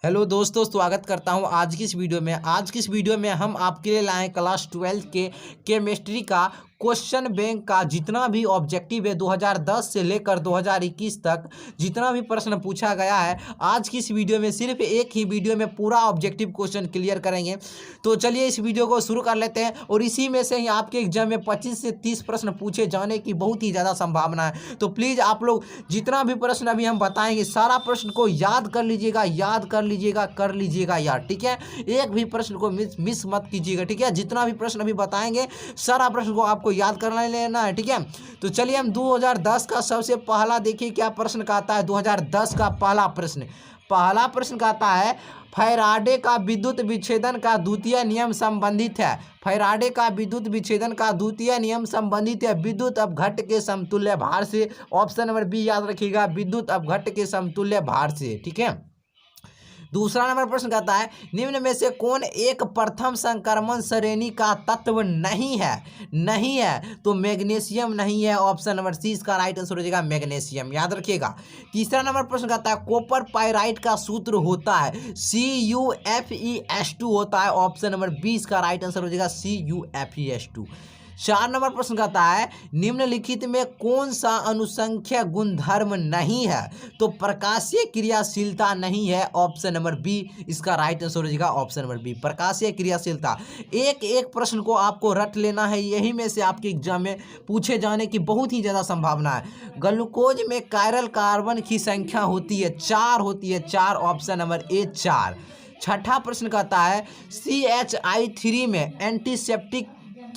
Hello दोस्तों, स्वागत करता हूं आज की इस वीडियो में हम आपके लिए लाए क्लास 12 के केमिस्ट्री का क्वेश्चन बैंक का जितना भी ऑब्जेक्टिव है 2010 से लेकर 2021 तक जितना भी प्रश्न पूछा गया है, आज की इस वीडियो में सिर्फ एक ही वीडियो में पूरा ऑब्जेक्टिव क्वेश्चन क्लियर करेंगे। तो चलिए इस वीडियो को शुरू कर लेते हैं और इसी में से ही आपके एग्जाम में 25 से 30 प्रश्न पूछे जाने की बहुत ही ज़्यादा संभावना है। तो प्लीज़ आप लोग जितना भी प्रश्न अभी हम बताएंगे सारा प्रश्न को याद कर लीजिएगा यार, ठीक है। एक भी प्रश्न को मिस मत कीजिएगा, ठीक है। जितना भी प्रश्न अभी बताएंगे सारा प्रश्न को आपको याद करना लेना है, ठीक है। तो चलिए हम 2010 का सबसे पहला देखिए क्या प्रश्न कहता है। 2010 का पहला प्रश्न कहता है फैराडे का विद्युत विच्छेदन का द्वितीय नियम संबंधित है। फैराडे का विद्युत विच्छेदन का द्वितीय नियम संबंधित है विद्युत अपघट्ट के समतुल्य भार से। ऑप्शन नंबर बी याद रखिएगा, विद्युत अपघट्ट के समतुल्य भार से, ठीक है। दूसरा नंबर प्रश्न कहता है निम्न में से कौन एक प्रथम संक्रमण श्रेणी का तत्व नहीं है। तो मैग्नीशियम नहीं है। ऑप्शन नंबर सी इसका राइट आंसर हो जाएगा मैग्नीशियम, याद रखिएगा। तीसरा नंबर प्रश्न कहता है कॉपर पाइराइट का सूत्र होता है CuFeS2 होता है। ऑप्शन नंबर बी इसका राइट आंसर हो जाएगा CuFeS2। 4 नंबर प्रश्न कहता है निम्नलिखित में कौन सा अनुसंख्य गुणधर्म नहीं है। तो प्रकाशीय क्रियाशीलता नहीं है। ऑप्शन नंबर बी इसका राइट आंसर हो जाएगा ऑप्शन नंबर बी, प्रकाशीय क्रियाशीलता। एक प्रश्न को आपको रट लेना है, यही में से आपके एग्जाम में पूछे जाने की बहुत ही ज़्यादा संभावना है। ग्लूकोज में कायरल कार्बन की संख्या होती है 4। ऑप्शन नंबर ए 4। छठा प्रश्न कहता है CHI3 में एंटीसेप्टिक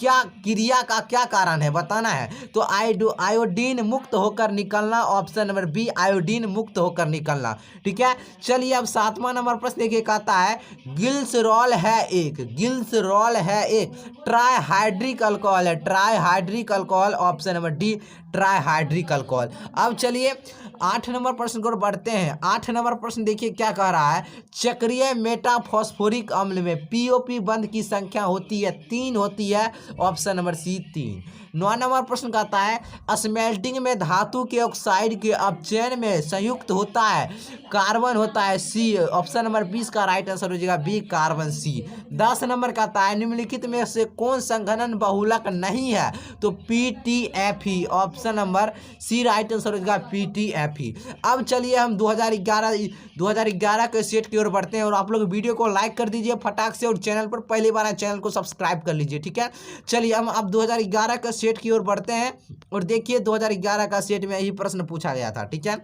क्रिया का क्या कारण है, बताना है। तो आयोडीन मुक्त होकर निकलना। ऑप्शन नंबर बी आयोडीन मुक्त होकर निकलना, ठीक है। चलिए अब 7वां नंबर प्रश्न देखिए कहता है ग्लिसरॉल है एक ट्राइहाइड्रिक अल्कोहल है। Trihydric alcohol, option number D trihydric alcohol. अब चलिए 8 नंबर प्रश्न को बढ़ते हैं। 8 नंबर प्रश्न देखिए क्या कह रहा है चक्रीय मेटाफॉस्फोरिक अम्ल में POP बंध की संख्या होती है 3 होती है। ऑप्शन नंबर सी 3। 9 नंबर प्रश्न कहता है स्मेल्टिंग में धातु के ऑक्साइड के अपचयन में संयुक्त होता है कार्बन होता है सी। ऑप्शन नंबर 20 का राइट आंसर हो जाएगा बी कार्बन सी। 10 नंबर कहता है निम्नलिखित में से कौन संघनन बहुलक नहीं है। तो PTFE, option number C right answer हो जाएगा PTFE। अब चलिए हम 2011 के सेट की ओर बढ़ते हैं और आप लोग वीडियो को लाइक कर दीजिए फटाक से और चैनल पर पहली बार आए चैनल को सब्सक्राइब कर लीजिए, ठीक है। चलिए हम अब 2011 का सेट की ओर बढ़ते हैं और देखिए 2011 का सेट में यही प्रश्न पूछा गया था, ठीक है।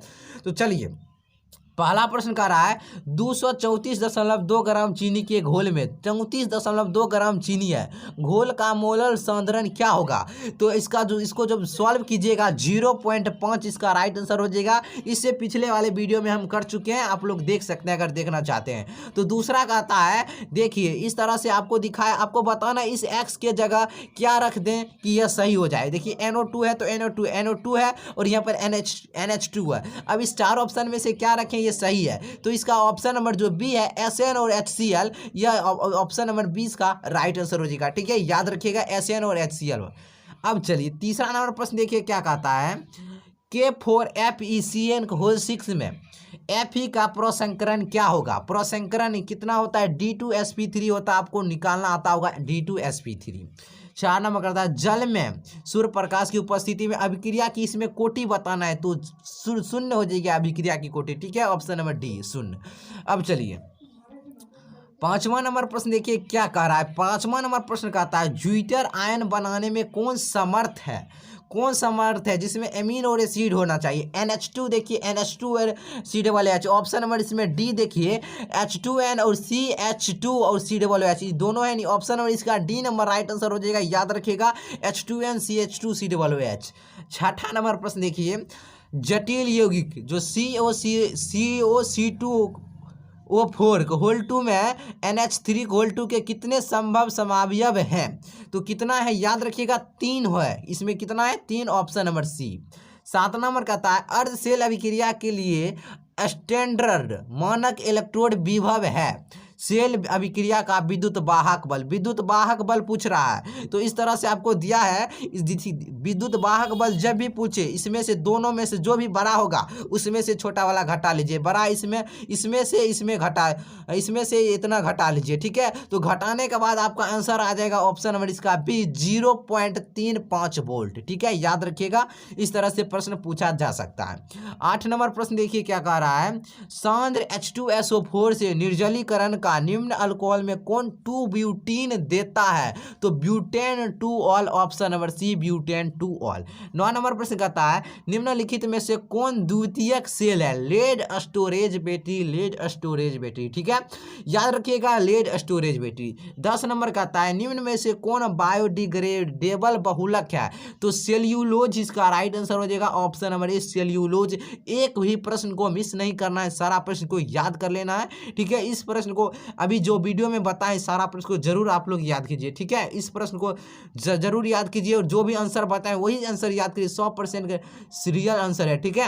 तो चलिए पहला प्रश्न कह रहा है 234.2 ग्राम चीनी के घोल में 34.2 ग्राम चीनी है। घोल का मोलर सांद्रण क्या होगा। तो इसको जब सॉल्व कीजिएगा 0.5 इसका राइट आंसर हो जाएगा। इससे पिछले वाले वीडियो में हम कर चुके हैं, आप लोग देख सकते हैं अगर देखना चाहते हैं। तो दूसरा कहता है देखिए इस तरह से आपको दिखाया, आपको बताना इस एक्स के जगह क्या रख दें कि यह सही हो जाए। देखिए NO2 है तो NO2 है और यहाँ पर NH2 है। अब इस 4 ऑप्शन में से क्या रखें ये सही है। तो इसका ऑप्शन नंबर जो बी है SN और HCl, यह ऑप्शन नंबर 20 का राइट आंसर हो जाएगा, ठीक है। याद रखिएगा SN और HCl। अब चलिए तीसरा नंबर प्रश्न देखिए क्या कहता है K4FeCN6 में Fe का प्रसंकरण क्या होगा। प्रसंकरण कितना होता है D2sp3 होता है, आपको निकालना आता होगा D2sp3। 4 नंबर करता है जल में सूर्य प्रकाश की उपस्थिति में अभिक्रिया की इसमें कोटि बताना है। तो शून्य हो जाएगी अभिक्रिया की कोटि, ठीक है। Option number D 0। अब चलिए 5वां नंबर प्रश्न देखिए क्या कह रहा है। 5वां नंबर प्रश्न कहता है ज्यूटर आयन बनाने में कौन समर्थ है जिसमें एमीन और एसिड होना चाहिए। NH2 देखिए NH2 और COOH। ऑप्शन नंबर इसमें डी देखिए H2N और CH2 और COOH दोनों है नहीं। ऑप्शन नंबर इसका डी नंबर राइट आंसर हो जाएगा, याद रखिएगा H2N CH2 COOH। 6ठा नंबर प्रश्न देखिए जटिल यौगिक जो COC2O4 होल 2 में NH3 होल 2 के कितने संभव समावयव हैं। तो कितना है याद रखिएगा 3 है। इसमें कितना है 3, ऑप्शन नंबर सी। 7 नंबर कहता है अर्ध सेल अभिक्रिया के लिए स्टैंडर्ड मानक इलेक्ट्रोड विभव है सेल अभिक्रिया का विद्युत वाहक बल, विद्युत वाहक बल पूछ रहा है। तो इस तरह से आपको दिया है, विद्युत वाहक बल जब भी पूछे इसमें से दोनों में से जो भी बड़ा होगा उसमें से छोटा वाला घटा लीजिए, बड़ा इसमें से इसमें से इतना घटा लीजिए, ठीक है। तो घटाने के बाद आपका आंसर आ जाएगा ऑप्शन नंबर इसका बी 0.35 वोल्ट, ठीक है, याद रखिएगा। इस तरह से प्रश्न पूछा जा सकता है। 8 नंबर प्रश्न देखिए क्या कह रहा है, सांद्र H2SO4 से निर्जलीकरण का निम्न अल्कोहल में कौन 2 ब्यूटीन देता है? तो butane 2 ol, option number C butane 2 ol. 9 नंबर प्रश्न कहता है निम्नलिखित में से कौन द्वितीयक सेल है? Lead storage battery, lead storage battery, ठीक है, याद रखिएगा, लेड स्टोरेज बैटरी। 10 नंबर कहता है निम्न में से कौन बायोडिग्रेडेबल बहुलक है? तो सेल्यूलोज इसका राइट आंसर हो जाएगा, ऑप्शन नंबर ए सेल्यूलोज। एक भी प्रश्न को मिस नहीं करना है, सारा प्रश्न को याद कर लेना है, ठीक है। इस प्रश्न को अभी जो वीडियो में बताएं सारा प्रश्न को जरूर आप लोग याद कीजिए, ठीक है। इस प्रश्न को जरूर याद कीजिए और जो भी आंसर बताएं वही आंसर याद कीजिए, 100% का सीरियल आंसर है, ठीक है।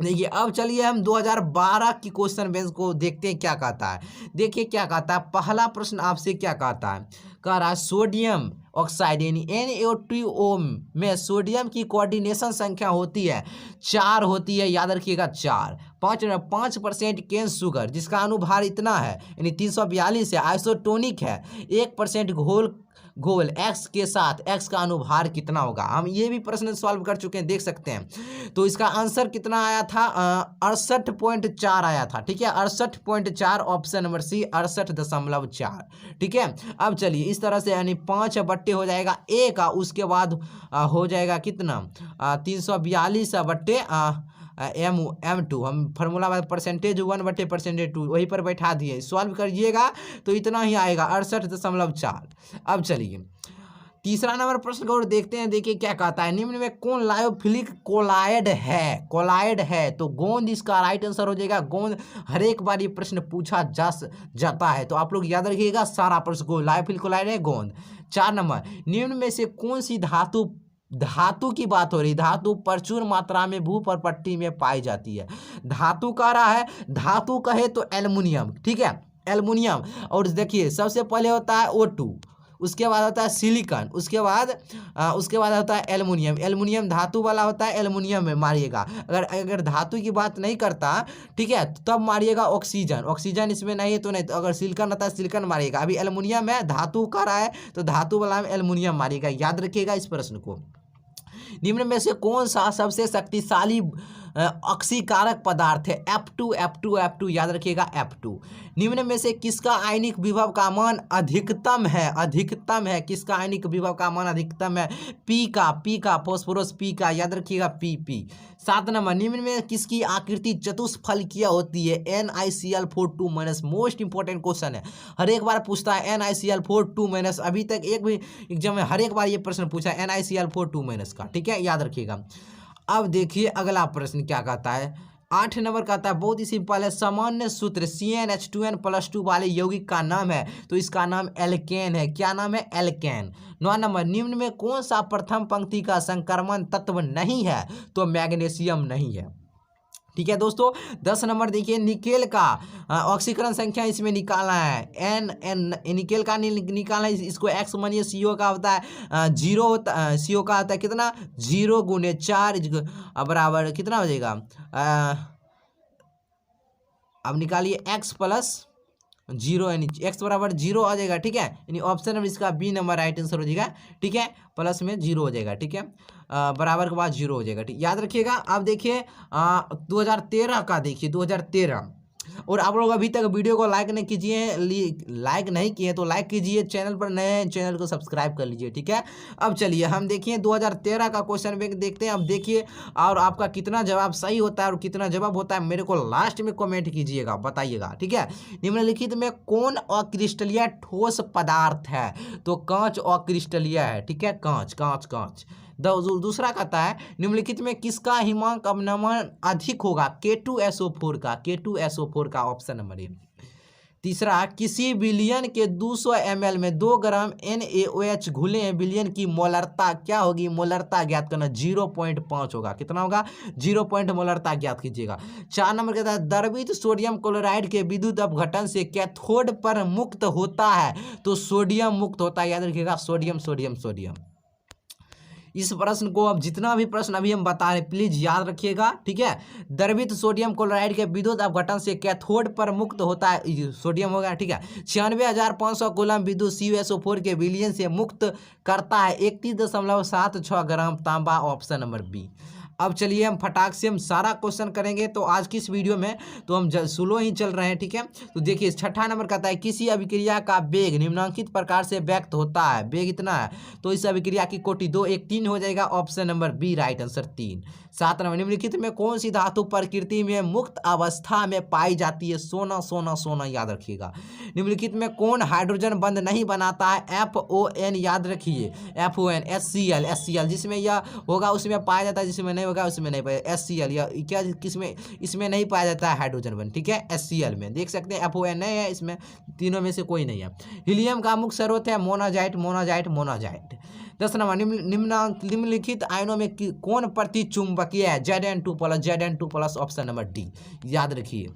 देखिए अब चलिए हम 2012 की क्वेश्चन बैंक को देखते हैं क्या कहता है। देखिए क्या कहता है, पहला प्रश्न आपसे क्या कहता है, कह रहा है सोडियम ऑक्साइड यानी NaOTO में सोडियम की कोऑर्डिनेशन संख्या होती है 4 होती है, याद रखिएगा 4। 5% केन शुगर जिसका अनुभार इतना है यानी 342 है, आइसोटोनिक है, 1% घोल X के साथ, X का अनुभार कितना होगा? हम ये भी प्रश्न सॉल्व कर चुके हैं, देख सकते हैं। तो इसका आंसर कितना आया था, 68.4 आया था, ठीक है, 68.4, ऑप्शन नंबर सी 68.4, ठीक है। अब चलिए इस तरह से यानी 5 बट्टे हो जाएगा ए का, उसके बाद हो जाएगा कितना 342 बट्टे M2, हम फार्मूला बाद परसेंटेज 1/%2 वहीं पर बैठा दिए, सॉल्व करिएगा तो इतना ही आएगा 68.4। अब चलिए तीसरा नंबर प्रश्न को देखते हैं। देखिए क्या कहता है, निम्न में कौन लायोफिलिक कोलाइड है? तो गोंद इसका राइट आंसर हो जाएगा, गोंद। हर एक बार ये प्रश्न पूछा जाता है, तो आप लोग याद रखिएगा सारा प्रश्न को, लायोफिलिक कोलाइड है गोंद। 4 नंबर, निम्न में से कौन सी धातु की बात हो रही, धातु प्रचुर मात्रा में भूपर्पट्टी में पाई जाती है? धातु कह रहा है, धातु कहे तो एल्युमिनियम, ठीक है, एल्युमिनियम। और देखिए सबसे पहले होता है O2, उसके बाद होता है सिलिकॉन, उसके बाद होता है एल्युमिनियम। एल्युमिनियम धातु वाला होता है, एल्युमिनियम में मारिएगा। अगर धातु की बात नहीं करता, ठीक है, तो तब मारिएगा ऑक्सीजन, ऑक्सीजन इसमें नहीं है तो नहीं, तो अगर सिलिकॉन होता है सिलिकॉन मारिएगा। अभी एल्युमिनियम है, धातु का रहा है तो धातु वाला में एल्युमिनियम मारिएगा, याद रखिएगा इस प्रश्न को। निम्न में से कौन सा सबसे शक्तिशाली ऑक्सीकारक पदार्थ है? F2, याद रखिएगा F2। निम्न में से किसका आयनिक विभव का मान अधिकतम है, किसका आयनिक विभव का मान अधिकतम है? पी का फास्फोरस पी का, याद रखिएगा Pp। 7 नंबर, निम्न में किसकी आकृति चतुष्फलकीय होती है? NiCl4 - मोस्ट इंपॉर्टेंट क्वेश्चन है, हर एक बार पूछता है NiCl4 - अभी तक एक भी एग्जाम में हर एक बार ये प्रश्न पूछा है NiCl4 का, ठीक है, याद रखिएगा। अब देखिए अगला प्रश्न क्या कहता है, 8 नंबर कहता है बहुत ही सिंपल है, सामान्य सूत्र CnH2n+2 वाले यौगिक का नाम है, तो इसका नाम एल्केन है। क्या नाम है? एल्केन। 9 नंबर, निम्न में कौन सा प्रथम पंक्ति का संक्रमण तत्व नहीं है? तो मैग्नीशियम नहीं है, ठीक है दोस्तों। 10 नंबर देखिए, निकेल का ऑक्सीकरण संख्या इसमें निकालना है, निकेल का निकालना है, इसको X मानिए, CO का होता है 0 होता है, CO का होता है कितना 0 × 4 बराबर कितना हो जाएगा, अब निकालिए X + 0 यानी X बराबर 0 आ जाएगा, ठीक है, यानी ऑप्शन नंबर इसका बी नंबर राइट आंसर हो जाएगा, ठीक है, प्लस में 0 हो जाएगा, ठीक है, बराबर के बाद 0 हो जाएगा, ठीक, याद रखिएगा। अब देखिए 2013 का देखिए 2013, और आप लोग अभी तक वीडियो को लाइक नहीं किए तो लाइक कीजिए, चैनल पर नए हैं चैनल को सब्सक्राइब कर लीजिए, ठीक है। अब चलिए हम देखिए 2013 का क्वेश्चन बैंक देखते हैं। अब देखिए और आपका कितना जवाब सही होता है और कितना जवाब होता है मेरे को लास्ट में कमेंट कीजिएगा, बताइएगा, ठीक है। निम्नलिखित में कौन अक्रिस्टलीय ठोस पदार्थ है? तो कांच अक्रिस्टलीय है, ठीक है, कांच। दूसरा कहता है निम्नलिखित में किसका हिमांक अवनमन अधिक होगा? K2SO4 का, ऑप्शन नंबर ए। तीसरा, किसी विलयन के 200 ml में 2 ग्राम NaOH घुले हैं विलयन की मोलरता क्या होगी? मोलरता ज्ञात करना 0.5 होगा। कितना होगा? 0 मोलरता ज्ञात कीजिएगा। 4 नंबर कहता है द्रवित सोडियम क्लोराइड के विद्युत अपघटन से कैथोड पर मुक्त होता है, तो सोडियम मुक्त होता है। याद रखिएगा, सोडियम सोडियम सोडियम। इस प्रश्न को अब जितना भी प्रश्न अभी हम बता रहे प्लीज याद रखिएगा, ठीक है। द्रवित सोडियम क्लोराइड के विद्युत अपघटन से कैथोड पर मुक्त होता है, सोडियम हो गया, ठीक है। 96,500 कूलम विद्युत CuSO4 के विलयन से मुक्त करता है 31.76 ग्राम तांबा, ऑप्शन नंबर बी। अब चलिए हम फटाक से हम सारा क्वेश्चन करेंगे। तो आज की इस वीडियो में तो हम स्लो ही चल रहे हैं, ठीक है। तो देखिए 6ठा नंबर कहता है किसी अभिक्रिया का वेग निम्नलिखित प्रकार से व्यक्त होता है। वेग इतना है तो इस अभिक्रिया की कोटि 2 1 3 हो जाएगा, option number B right answer 3। 7 नंबर निम्नलिखित में कौन सी धातु प्रकृति में मुक्त अवस्था में पाई जाती है? सोना सोना सोना, याद रखिएगा। निम्नलिखित में कौन हाइड्रोजन बंध नहीं बनाता है? FON, याद रखिए FON। HCl जिसमें यह होगा उसमें पाया जाता है, जिसमें नहीं होगा उसमें नहीं पाया। HCl या क्या किसमें इसमें नहीं पाया जाता है हाइड्रोजन बंध, ठीक है। HCl में देख सकते हैं FON नहीं है, इसमें तीनों में से कोई नहीं है। हीलियम का मुख्य स्रोत है मोनाजाइट मोनाजाइट मोनाजाइट। 10 नंबर निम्नलिखित आयनों में कौन प्रतिचुंबकीय है? Zn2+, ऑप्शन नंबर डी, याद रखिए।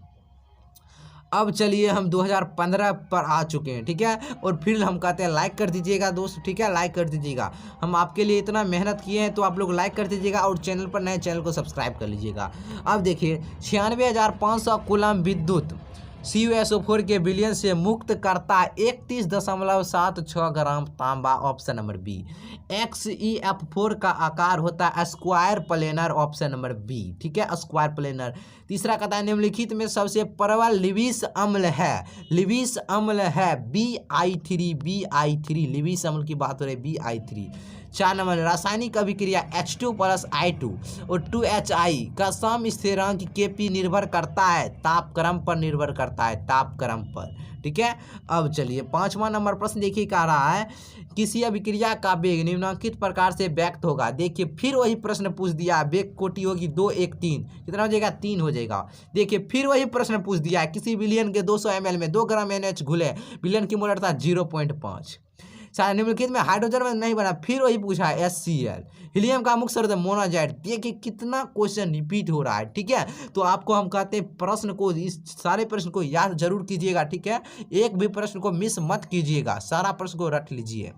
अब चलिए हम 2015 पर आ चुके हैं, ठीक है। और फिर हम कहते हैं लाइक कर दीजिएगा दोस्त, ठीक है, लाइक कर दीजिएगा। हम आपके लिए इतना मेहनत किए हैं तो आप लोग लाइक कर दीजिएगा और चैनल पर नए चैनल को सब्सक्राइब कर लीजिएगा। अब देखिए 96,500 कूलम विद्युत CuSO4 के विलयन से मुक्त करता 31.76 ग्राम तांबा, ऑप्शन नंबर बी। XeF4 का आकार होता है square planar, option number B, ठीक है, स्क्वायर प्लेनर। तीसरा कहता है निम्नलिखित में सबसे प्रबल लिविस अम्ल है? लिविस अम्ल है BI3 लिविस अम्ल की बात हो रही है BI3। 4 नंबर रासायनिक अभिक्रिया H2+I2 और 2HI का सम स्थिरांक Kp निर्भर करता है तापक्रम पर, निर्भर करता है तापक्रम पर, ठीक है। अब चलिए 5वां नंबर प्रश्न देखिए क्या रहा है, किसी अभिक्रिया का वेग निम्नलिखित प्रकार से व्यक्त होगा। देखिए फिर वही प्रश्न पूछ दिया, वेग कोटि होगी 2 1 3, कितना हो जाएगा? 3 हो जाएगा। देखिए फिर वही प्रश्न पूछ दिया है किसी विलयन के 200 ml में 2 ग्राम NH घुले, विलयन की मोलरता 0.5। निम्नलिखित में हाइड्रोजन में नहीं बना, फिर वही पूछा है HCl। हीलियम का मुख्य स्रोत है मोनाजाइट। देखिए कितना क्वेश्चन रिपीट हो रहा है, ठीक है। तो आपको हम कहते हैं प्रश्न को, इस सारे प्रश्न को याद जरूर कीजिएगा, ठीक है। एक भी प्रश्न को मिस मत कीजिएगा, सारा प्रश्न को रट लीजिए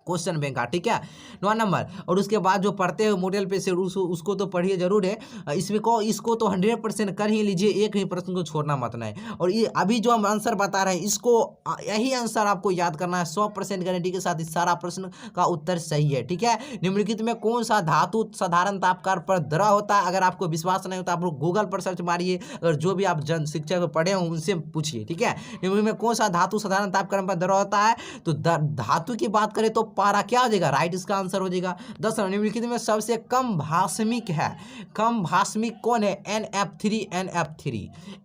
क्वेश्चन बैंक का, ठीक है। 9 नंबर और उसके बाद जो पढ़ते हैं मॉडल पे से उसको तो पढ़िए जरूर है। इसको तो 100% कर ही लीजिए, एक भी प्रश्न को छोड़ना मत नहीं। और ये अभी जो हम आंसर बता रहे हैं इसको, यही आंसर आपको याद करना है 100% गारंटी के साथ। इस सारा प्रश्न का उत्तर सही है, ठीक है। निम्नलिखित में कौन सा धातु साधारण तापक्रम पर द्रव होता है? अगर आपको विश्वास नहीं होता आप लोग गूगल पर सर्च मारिए, अगर जो भी आप जन शिक्षक पढ़े हो उनसे पूछिए, ठीक है। निम्नलिखित में कौन सा धातु साधारण तापक्रम पर द्रव होता है? तो धातु की बात करें तो पारा क्या हो जाएगा? राइट, इसका आंसर हो जाएगा। 10 निम्नलिखित में सबसे कम भास्मिक है, कम भास्मिक कौन है? NF3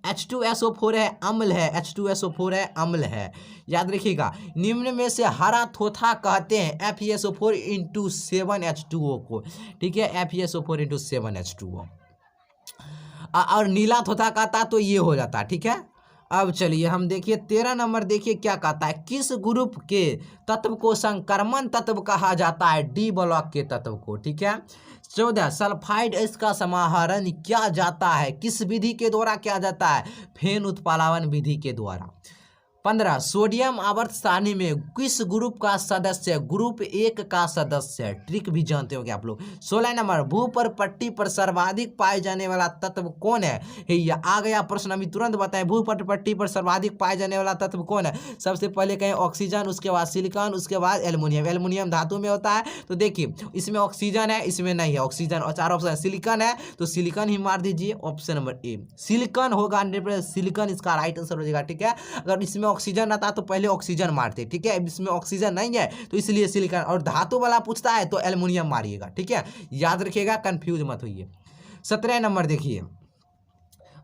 H2SO4 है, अम्ल है, H2SO4 है, अम्ल है, याद रखिएगा। निम्न में से हरा थोथा कहते हैं FeSO4 × 7H2O को, ठीक है, FeSO4 × 7H2O। और नीला थोथा कहता तो ये हो जाता, ठीक है। अब चलिए हम देखिए 13 नंबर देखिए क्या कहता है, किस ग्रुप के तत्व को संक्रमण तत्व कहा जाता है? D ब्लॉक के तत्व को, ठीक है। 14 सल्फाइड इसका समाहरण किया जाता है, किस विधि के द्वारा किया जाता है? फेन उत्प्लावन विधि के द्वारा। 15 सोडियम आवर्त सारणी में किस ग्रुप का सदस्य? ग्रुप 1 का सदस्य है, ट्रिक भी जानते होंगे आप लोग। 16 नंबर भूपर पट्टी पर सर्वाधिक पाए जाने वाला तत्व कौन है? ये आ गया प्रश्न, अभी तुरंत बताएं, भूपर पट्टी पर सर्वाधिक पाए जाने वाला तत्व कौन है? सबसे पहले कहें ऑक्सीजन, उसके बाद सिलिकॉन, उसके बाद एल्युमिनियम। एल्युमिनियम धातु में होता है, तो देखिए इसमें ऑक्सीजन है, इसमें नहीं है ऑक्सीजन, और 4 ऑप्शन सिलिकॉन है तो सिलिकॉन ही मार दीजिए, ऑप्शन नंबर ए सिलिकॉन होगा, 100% सिलिकॉन इसका राइट आंसर हो जाएगा, ठीक है। अगर इसमें ऑक्सीजन आता तो पहले ऑक्सीजन मारते, ठीक है। इसमें ऑक्सीजन नहीं है तो इसलिए सिलिकॉन, और धातु वाला पूछता है तो एल्युमिनियम मारिएगा, ठीक है, याद रखिएगा, कंफ्यूज मत होइए। 17 नंबर देखिए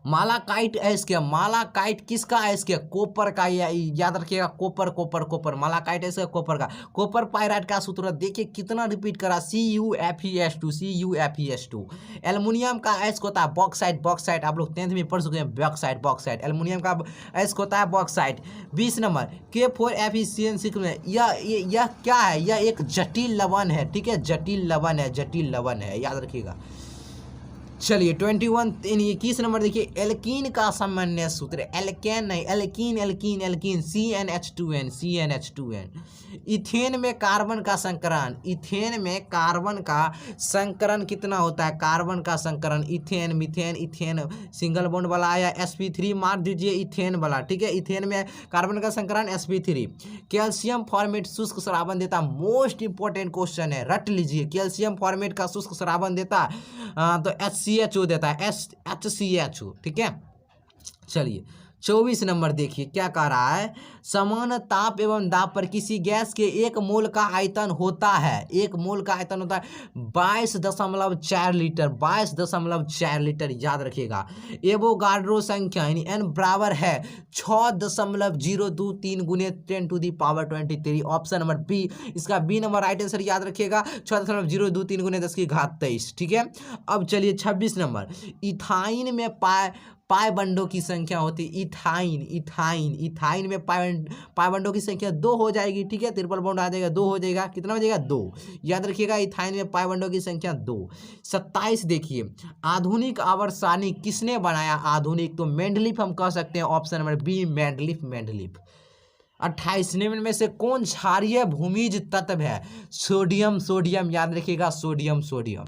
मालाकाइट अयस्क, मालाकाइट किसका अयस्क? कॉपर का, याद रखिएगा, कॉपर कॉपर कॉपर, मालाकाइट अयस्क कॉपर का। कॉपर पाइराइट का सूत्र देखिए कितना रिपीट करा, CuFeS2, CuFeS2। एल्युमिनियम का अयस्क होता है बॉक्साइट, बॉक्साइट आप लोग 10th में पढ़ चुके हैं, बॉक्साइट बॉक्साइट, एल्युमिनियम का अयस्क होता है बॉक्साइट। 20 नंबर K4FeCN6 में, यह क्या है? यह एक जटिल लवण है, ठीक है, जटिल लवण है, जटिल लवण है, याद रखिएगा। चलिए 21 नंबर देखिए, एल्कीन का सामान्य सूत्र, एल्केन नहीं, alkene, alkene, alkene, CnH2n, CnH2n। Ethane में कार्बन का संकरण, इथेन में कार्बन का संकरण कितना होता है? कार्बन का संकरण, ethane, methane, ethane single bond वाला या sp3 मार दीजिए, इथेन वाला, ठीक है। इथेन में कार्बन का संकरण sp3। कैल्शियम फॉर्मेट शुष्क श्रावण देता, मोस्ट इंपॉर्टेंट क्वेश्चन है, रट लीजिए। कैल्शियम फॉर्मेट का शुष्क श्रावण देता तो HCHO देता है, HCHO, ठीक है। चलिए 24 नंबर देखिए क्या कह रहा है, समान ताप एवं दाब पर किसी गैस के 1 मोल का आयतन होता है, 1 मोल का आयतन होता है 22.4 लीटर, 22.4 लीटर, याद रखिएगा। एवोगाड्रो संख्या यानी n बराबर है 6.023 गुने 10⁻23, ऑप्शन नंबर बी, इसका बी नंबर राइट आंसर, याद रखिएगा 6.023 गुने 10⁻23, ठीक है। अब चलिए 26 नंबर, इथाइन में पाई बंडों की संख्या होती है, इथाइन, इथाइन, इथाइन में पाई बंडों की संख्या 2 हो जाएगी, ठीक है, ट्रिपल बॉन्ड आ जाएगा, 2 हो जाएगा, कितना हो जाएगा? 2, याद रखिएगा, इथाइन में पाई बंडों की संख्या 2। 27 देखिए, आधुनिक आवर्तसानी किसने बनाया? आधुनिक तो मेंडलीफ हम कह सकते हैं, option number B, Mendeleev, Mendeleev. 28 निम्न में से कौन क्षारीय भूमिज तत्व है? सोडियम, सोडियम, याद रखिएगा, सोडियम, सोडियम,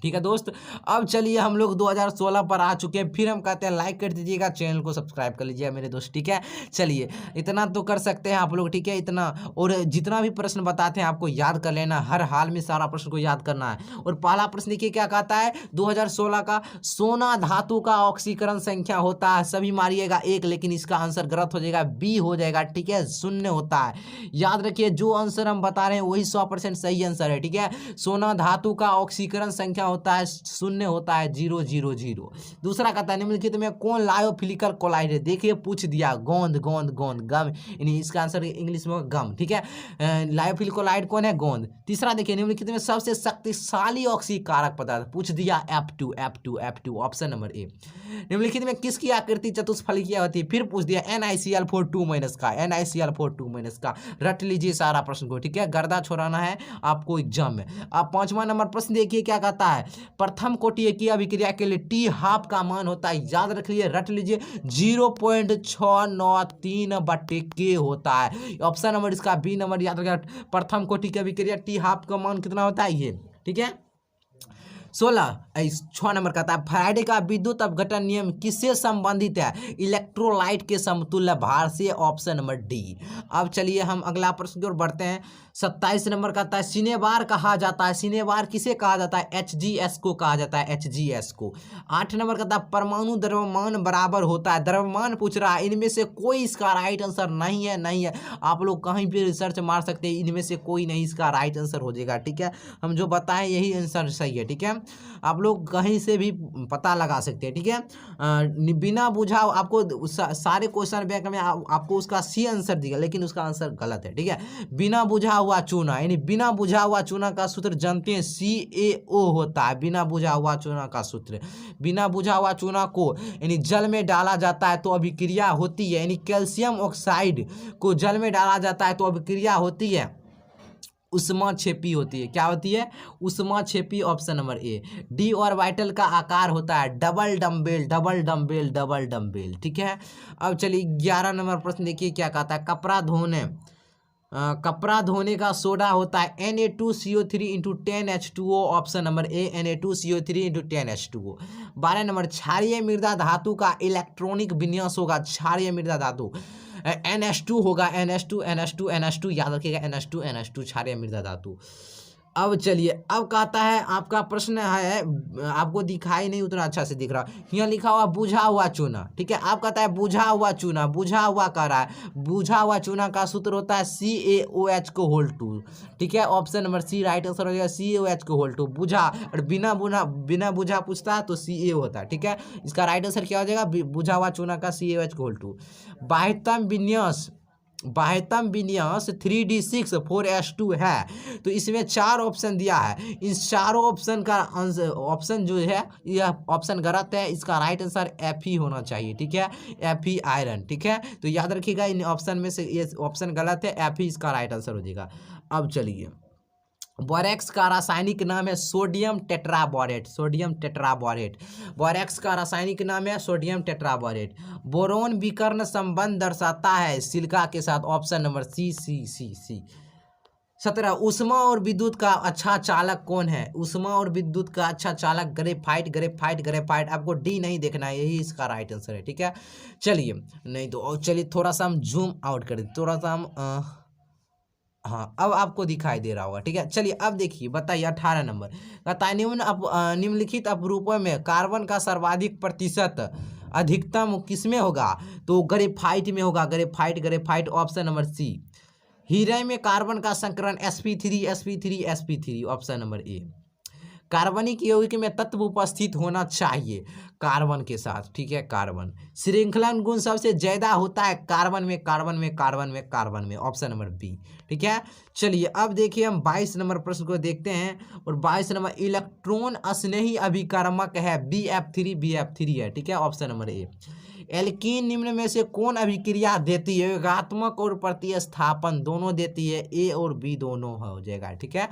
ठीक है दोस्त। अब चलिए हम लोग 2016 पर आ चुके हैं, फिर हम कहते हैं लाइक कर दीजिएगा, चैनल को सब्सक्राइब कर लीजिएगा मेरे दोस्त, ठीक है। चलिए इतना तो कर सकते हैं आप लोग, ठीक है, इतना, और जितना भी प्रश्न बताते हैं आपको याद कर लेना, हर हाल में सारा प्रश्न को याद करना है। और पहला प्रश्न देखिए क्या कहता है, 2016 का, सोना धातु का ऑक्सीकरण संख्या होता है, सभी मारिएगा 1, लेकिन इसका आंसर गलत हो जाएगा, बी हो जाएगा, ठीक है, 0 होता है। याद रखिए जो आंसर हम बता रहे हैं वही 100% सही आंसर है, ठीक है। सोना धातु का ऑक्सीकरण संख्या होता है 0, होता है 000। दूसरा कहता है निम्नलिखित में कौन लायोफिलिकल कोलाइड है? देखिए पूछ दिया, गोंद, गोंद, गोंद, गम, यानी इसका आंसर इंग्लिश में गम, ठीक है। लायोफिलिकल कोलाइड कौन है? गोंद। तीसरा देखिए, निम्नलिखित में सबसे शक्तिशाली ऑक्सीकारक पदार्थ, पूछ दिया F2, F2, F2, option number ए। निम्नलिखित में किसकी आकृति चतुष्फलकीय होती है? फिर पूछ दिया NiCl4 का, NiCl4 का, रट लीजिए सारा प्रश्न को, ठीक है, गर्दा छोड़ाना है आपको एग्जाम में। अब 5वां नंबर प्रश्न देखिए क्या कहता है, प्रथम कोटि की अभिक्रिया के लिए T हाफ का मान होता है, याद रख लीजिए, रट लीजिए, 0.693/K होता है, ऑप्शन नंबर इसका बी नंबर, याद रखिएगा, प्रथम कोटि की अभिक्रिया T हाफ का मान कितना होता है ये, ठीक है। 6 नंबर कहता है फैराडे का विद्युत अपघटन नियम किससे संबंधित है? इलेक्ट्रोलाइट के समतुल्य भार से, ऑप्शन नंबर डी। अब चलिए हम अगला प्रश्न की ओर बढ़ते हैं। 27 नंबर कहता है सिनेबार कहा जाता है, सिनेबार किसे कहा जाता है? HGS को कहा जाता है, HGS को। 8 नंबर कहता है परमाणु द्रव्यमान बराबर होता है, द्रव्यमान पूछ रहा है, इनमें से कोई इसका राइट आंसर नहीं है, नहीं है, आप लोग कहीं पे रिसर्च मार सकते हैं, इनमें से कोई नहीं इसका राइट आंसर हो जाएगा, ठीक है, हम जो बताएं यही आंसर सही है, ठीक है, आप लोग कहीं से भी पता लगा सकते हैं, ठीक है। बिना बुझा आपको सारे क्वेश्चन बैंक में आपको उसका सी आंसर दिया, लेकिन उसका आंसर गलत है, ठीक है। बिना बुझा हुआ चूना, यानी बिना बुझा हुआ चूना का सूत्र जानते हैं, CaO होता है, बिना बुझा हुआ चूना का सूत्र। बिना बुझा हुआ चूना को यानी जल में डाला जाता है तो अभिक्रिया होती है, यानी कैल्शियम ऑक्साइड को जल में डाला जाता है तो अभिक्रिया होती है, उष्माक्षेपी होती है, क्या होती है? उष्माक्षेपी, option number A. D orbital का आकार होता है double dumbbell, double dumbbell, double dumbbell, ठीक है। अब चलिए 11 नंबर प्रश्न देखिए क्या कहता है, कपड़ा धोने का सोडा होता है Na2CO3 × 10H2O, ऑप्शन नंबर ए, Na2CO3 × 10H2O। 12 नंबर क्षारीय मृदा धातु का इलेक्ट्रॉनिक विन्यास होगा, क्षारीय मृदा धातु NH2 होगा, NH2, NH2, NH2, याद रखिएगा, NH2, NH2 क्षारीय मृदा धातु। अब चलिए, अब कहता है आपका प्रश्न है, आपको दिखाई नहीं उतना अच्छा से दिख रहा, यहाँ लिखा हुआ बुझा हुआ चूना, ठीक है। अब कहता है बुझा हुआ चूना, बुझा हुआ कह रहा है, बुझा हुआ चूना का सूत्र होता है CaOH को होल 2, ठीक है। Option number C right answer हो जाएगा, CaOH को होल 2। बुझा और बिना बुझा पूछता है तो Ca होता है, ठीक है। इसका राइट आंसर क्या हो जाएगा, बुझा हुआ चूना का CaOH को होल 2। बाह्यतम विन्यास 3d6 4s2 है, तो इसमें 4 ऑप्शन दिया है। इन चारों ऑप्शन का ऑप्शन जो है यह ऑप्शन गलत है, इसका राइट आंसर Fe होना चाहिए, ठीक है। Fe आयरन, ठीक है। तो याद रखिएगा इन ऑप्शन में से ये ऑप्शन गलत है, Fe इसका राइट आंसर हो जाएगा। अब चलिए, बोरेक्स का रासायनिक नाम है sodium tetraborate, sodium tetraborate. Borax का रासायनिक नाम है सोडियम टेट्राबोरेट। बोरोन विकर्ण संबंध दर्शाता है सिलिका के साथ, ऑप्शन नंबर सी। 17 उष्मा और विद्युत का अच्छा चालक कौन है, उष्मा और विद्युत का अच्छा चालक ग्रेफाइट। आपको डी नहीं देखना है, यही इसका राइट आंसर है, ठीक है। चलिए, नहीं तो चलिए थोड़ा सा हम जूम आउट कर दें, थोड़ा सा हम हाँ अब आपको दिखाई दे रहा होगा, ठीक है। चलिए अब देखिए, बताइए 18 नंबर कहता है निम्नलिखित अपरूपों में कार्बन का सर्वाधिक प्रतिशत अधिकतम किसमें होगा, तो ग्रेफाइट में होगा, ग्रेफाइट ऑप्शन नंबर सी। हीरे में कार्बन का संकरण sp3 ऑप्शन नंबर ए। कार्बनिक यौगिक में तत्व उपस्थित होना चाहिए कार्बन के साथ, ठीक है। कार्बन श्रृंखलन गुण सबसे ज्यादा होता है कार्बन में, ऑप्शन नंबर बी, ठीक है। चलिए अब देखिए हम 22 नंबर प्रश्न को देखते हैं, और 22 नंबर इलेक्ट्रॉन स्नेही अभिकर्मक है BF3 है, ठीक है। ऑप्शन नंबर ए। एल्कीन निम्न में से कौन अभिक्रिया देती है, योगात्मक और प्रतिस्थापन दोनों देती है, ए और बी दोनों हो जाएगा, ठीक है।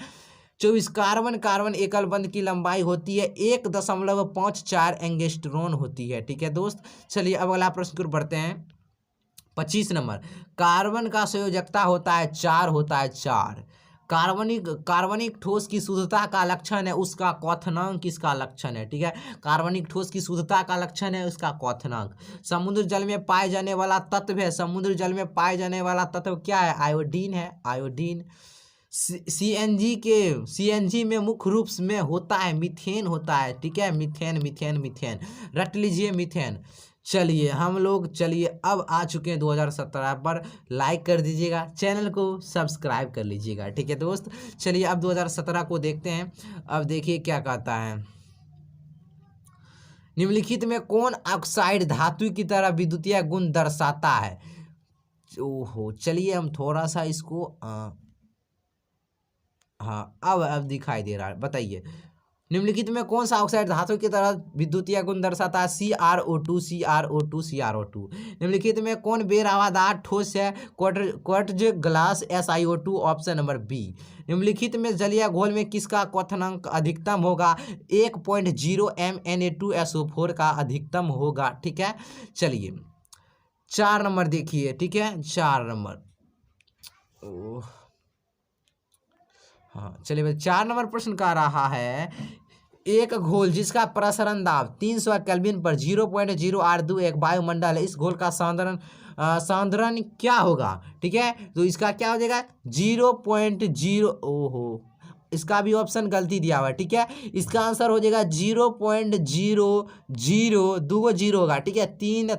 24 कार्बन एकल बंध की लंबाई होती है 1.54 एंगस्ट्रॉन होती है, ठीक है दोस्त। चलिए अब अगला प्रश्न की ओर बढ़ते हैं। 25 नंबर कार्बन का संयोजकता होता है 4 कार्बनिक ठोस की शुद्धता का लक्षण है उसका क्वथनांक किसका लक्षण है, ठीक है। कार्बनिक ठोस की शुद्धता का लक्षण है उसका क्वथनांक। समुद्र जल में पाए जाने वाला तत्व है, समुद्र जल में पाए जाने वाला तत्व क्या है, आयोडीन है, आयोडीन। सीएनजी में मुख्य रूप में होता है मीथेन होता है, ठीक है। मीथेन रट लीजिए मीथेन। चलिए हम लोग अब आ चुके हैं 2017 पर, लाइक कर दीजिएगा, चैनल को सब्सक्राइब कर लीजिएगा, ठीक है दोस्त। चलिए अब 2017 को देखते हैं। अब देखिए क्या कहता है, निम्नलिखित में कौन ऑक्साइड धातु की तरह विद्युतीय गुण दर्शाता है। ओहो, चलिए हम थोड़ा सा इसको हाँ अब दिखाई दे रहा है, बताइए निम्नलिखित में कौन सा ऑक्साइड धातु की तरह विद्युतीय गुण दर्शाता है, CrO2। निम्नलिखित में कौन बेरावादार ठोस है, quartz glass SiO2, option number B. निम्नलिखित में जलीय घोल में किसका क्वथनांक अधिकतम होगा, 1.0 MnA2SO4 का अधिकतम होगा, ठीक है। चलिए 4 नंबर देखिए, ठीक है, 4 नंबर हाँ चलिए 4 नंबर प्रश्न का रहा है, एक घोल जिसका प्रसरण दाब 300 केल्विन पर 0.0821 वायुमंडल है, इस घोल का सांद्रण क्या होगा, ठीक है। तो इसका क्या हो जाएगा 0.0, ओहो इसका भी ऑप्शन गलती दिया हुआ है, ठीक है। इसका आंसर हो जाएगा 0.00 दो जीरो होगा, ठीक है, 3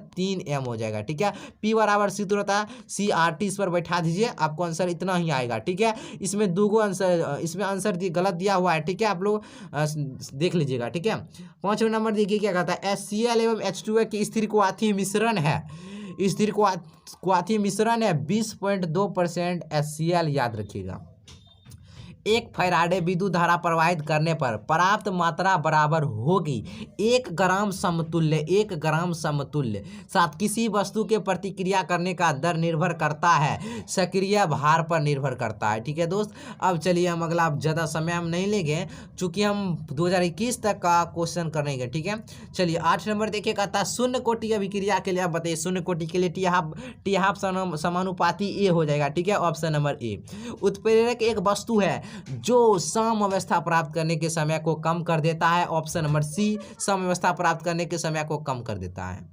M हो जाएगा, ठीक है। P बराबर सूत्र होता है CRT, इस पर बैठा दीजिए, आपको आंसर इतना ही आएगा, ठीक है। इसमें दो आंसर, इसमें आंसर गलत दिया हुआ है, ठीक है, आप लोग देख लीजिएगा, ठीक है। 5वां नंबर देखिए क्या कहता है, HCl एवं H2O की स्थिर क्वाथी मिश्रण है, स्थिर क्वाथी मिश्रण है 20.2% HCl, याद रखिएगा। एक फैराडे विद्युत धारा प्रवाहित करने पर प्राप्त मात्रा बराबर होगी 1 ग्राम समतुल्य साथ किसी वस्तु के प्रतिक्रिया करने का दर निर्भर करता है सक्रिय भार पर निर्भर करता है, ठीक है दोस्त। अब चलिए हम अगला, ज़्यादा समय हम नहीं लेंगे चूंकि हम 2021 तक का क्वेश्चन करेंगे, ठीक है। चलिए 8 नंबर देखिए, कहता है शून्य कोटि अभिक्रिया के लिए आप बताइए, शून्य कोटि के लिए टी हाफ समानुपाती ए हो जाएगा, ठीक है। ऑप्शन नंबर ए। उत्प्रेरक एक वस्तु है जो सम अवस्था प्राप्त करने के समय को कम कर देता है, ऑप्शन नंबर सी, सम अवस्था प्राप्त करने के समय को कम कर देता है।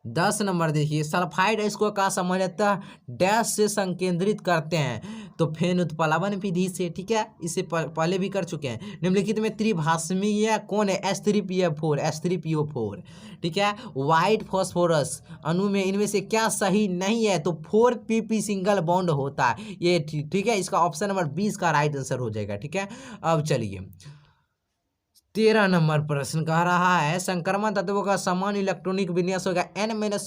10 नंबर देखिए, सल्फाइड इसको का सामान्यतः डैश से संकेंद्रित करते हैं, तो फेन उत्प्लावन विधि से, ठीक है, इसे पहले भी कर चुके हैं। निम्नलिखित में त्रिभाषमीय कौन है? H3PO4, H3PO4, ठीक है। व्हाइट फॉस्फोरस अणु में इनमें से क्या सही नहीं है? तो 4pp सिंगल बॉन्ड होता है ये, ठीक है। इसका ऑप्शन नंबर 20 का राइट आंसर हो जाएगा, ठीक है। अब चलिए 13 नंबर प्रश्न कह रहा है संक्रमण तत्वों का समान इलेक्ट्रॉनिक विन्यास होगा n-1 ×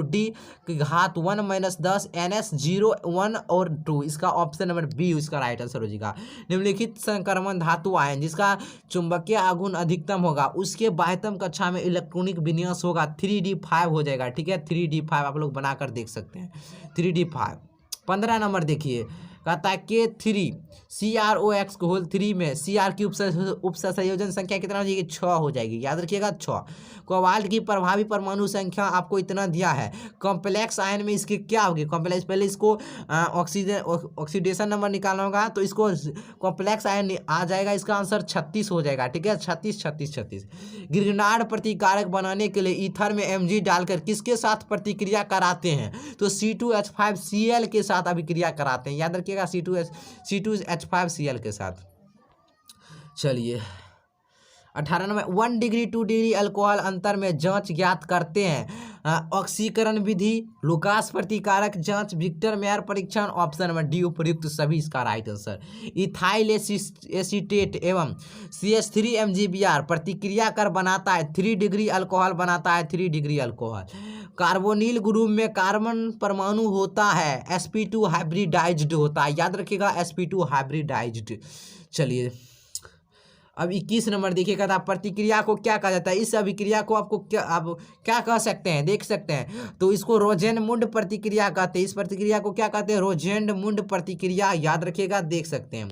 d की घात 1-10 ns 0 1 और 2। इसका ऑप्शन नंबर बी इसका राइट आंसर हो जाएगा। निम्नलिखित संक्रमण धातु आयन जिसका चुंबकीय आघूर्ण अधिकतम होगा उसके बाह्यतम कक्षा में इलेक्ट्रॉनिक विन्यास होगा 3d5 हो जाएगा, ठीक है। 3d5 आप लोग बनाकर देख सकते हैं 3d5। 15 नंबर देखिए कहता है K3 CrOx को होल 3 में Cr की उपसंयोजन संख्या कितना हो जाएगी? 6 हो जाएगी, याद रखिएगा 6। कोबाल्ट की प्रभावी परमाणु संख्या आपको इतना दिया है। कॉम्प्लेक्स आयन में इसके क्या होगी? कॉम्प्लेक्स, पहले इसको ऑक्सीडेशन नंबर निकालना होगा, तो इसको कॉम्प्लेक्स आयन आ जाएगा, इसका आंसर 36 हो जाएगा, ठीक है। 36 36 36। गिरनार्ड प्रतिकारक बनाने के लिए ईथर में Mg डालकर किसके साथ प्रतिक्रिया कराते हैं? तो C2H5Cl के साथ अभिक्रिया कराते हैं, याद रखिएगा C2H5Cl के साथ। चलिए 18 नंबर 1 डिग्री 2 डिग्री अल्कोहल अंतर में जांच ज्ञात करते हैं। ऑक्सीकरण विधि, लुकास प्रतिकारक जांच, विक्टर मेयर परीक्षण, ऑप्शन नंबर डी उपयुक्त सभी इसका राइट आंसर। इथाइल एसीटेट एवं CH3MgBr प्रतिक्रिया कर बनाता है 3 डिग्री अल्कोहल बनाता है 3 डिग्री अल्कोहल। कार्बोनिल ग्रुप में कार्बन परमाणु होता है sp2 हाइब्रिडाइज्ड होता है, याद रखिएगा sp2 हाइब्रिडाइज्ड। चलिए अब 21 नंबर देखिएगा था प्रतिक्रिया को क्या कहा जाता है? इस अभिक्रिया को आपको क्या आप क्या कह सकते हैं? देख सकते हैं, तो इसको रोजेनमुंड प्रतिक्रिया कहते हैं। इस प्रतिक्रिया को क्या कहते हैं? रोजेनमुंड प्रतिक्रिया, याद रखिएगा, देख सकते हैं।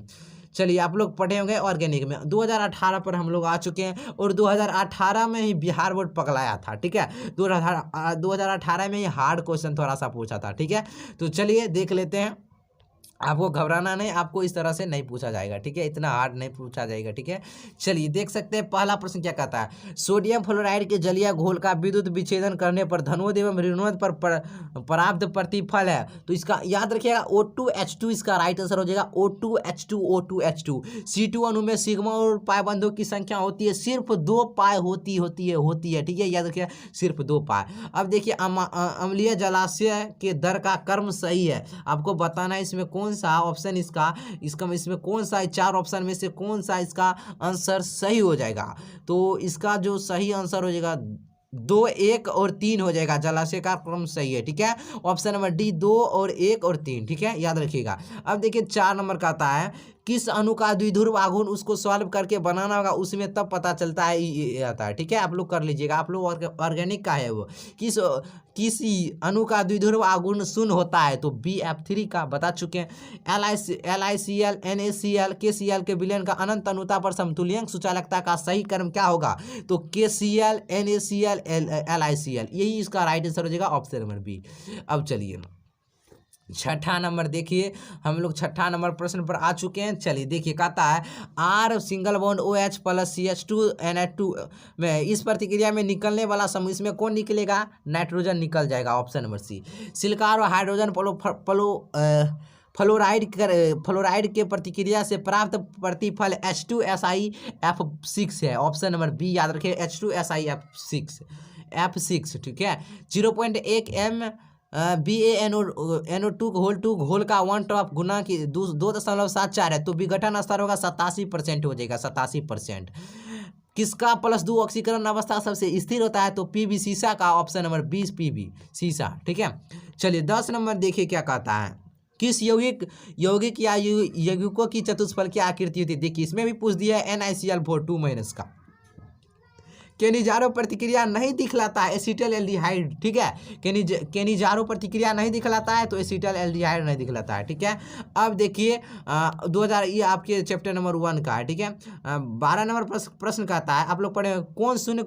चलिए आप लोग पढ़े होंगे ऑर्गेनिक में 2018 पर हम लोग आ चुके हैं और 2018 में ही बिहार बोर्ड पगलाया था, ठीक है। 2018 में ही हार्ड क्वेश्चन थोड़ा सा पूछा था, ठीक है। तो चलिए देख लेते हैं, आपको घबराना नहीं, आपको इस तरह से नहीं पूछा जाएगा, ठीक है, इतना हार्ड नहीं पूछा जाएगा, ठीक है। चलिए देख सकते हैं पहला प्रश्न क्या कहता है? सोडियम फ्लोराइड के जलीय घोल का विद्युत विच्छेदन करने पर धनोद एवं ऋणोद पर प्राप्त प्रतिफल है, तो इसका याद रखिएगा O2H2 इसका राइट आंसर हो जाएगा। O2H2 C2 अणु में सिग्मा और पाई बंधों की संख्या होती है सिर्फ 2 पाई होती है, ठीक है, याद रखिएगा सिर्फ 2 पाई। अब देखिए अम्लीय जलाशय के दर का कर्म सही है, आपको बताना है इसमें कौन सा ऑप्शन इसमें कौन सा 4 ऑप्शन में से कौन सा इसका आंसर सही हो जाएगा? तो इसका जो सही आंसर हो जाएगा 2, 1 और 3 हो जाएगा, जलाशय का क्रम सही है, ठीक है। ऑप्शन नंबर डी 2 और 1 और 3, ठीक है, याद रखिएगा। अब देखिए 4 नंबर का आता है किस अणु का द्विध्रुव आघूर्ण, उसको सॉल्व करके बनाना होगा, उसमें तब पता चलता है ये आता है, ठीक है। आप लोग कर लीजिएगा, आप लोग ऑर्गेनिक का है वो। किसी अणु का द्विध्रुव आघूर्ण 0 होता है, तो BF3 का बता चुके हैं। LiCl NaCl KCl के विलयन का अनंत अनुता पर समतुल्यंक सुचालकता का सही क्रम क्या होगा? तो KCl NaCl LiCl, यही इसका राइट आंसर हो जाएगा, ऑप्शन नंबर बी। अब चलिए 6ठा नंबर देखिए, हम लोग 6ठा नंबर प्रश्न पर आ चुके हैं। चलिए देखिए कहता है R single bond OH plus CH2 NH2 में इस प्रतिक्रिया में निकलने वाला समूह, इसमें कौन निकलेगा? नाइट्रोजन निकल जाएगा, ऑप्शन नंबर सी। सिलिका और हाइड्रोजन फ्लोराइड के प्रतिक्रिया से प्राप्त प्रतिफल H2SiF6 है, ऑप्शन नंबर बी, याद रखिए H2SiF6, ठीक है। 0.1 m BaNO2 घोल का 1/2 गुना की 2.74 है, तो विघटन स्तर होगा 87% हो जाएगा, 87%। किसका +2 ऑक्सीकरण अवस्था सबसे स्थिर होता है? तो PB सीसा का, ऑप्शन नंबर 20 PB सीसा, ठीक है। चलिए 10 नंबर देखिए क्या कहता है किस यौगिक या यौगिकों की चतुष्फल की आकृति होती है? देखिए इसमें भी पूछ दिया है NiCl4 का। केनिजारो प्रतिक्रिया नहीं दिखलाता है एसिटल एल्डिहाइड, ठीक है। केनिजारो प्रतिक्रिया नहीं दिखलाता है तो एसिटल एल्डिहाइड नहीं दिखलाता है, ठीक है। अब देखिए 2000 ये आपके चैप्टर नंबर 1 का है, ठीक है। 12 नंबर प्रश्न कहता है, आप लोग पढ़े कौन शून्य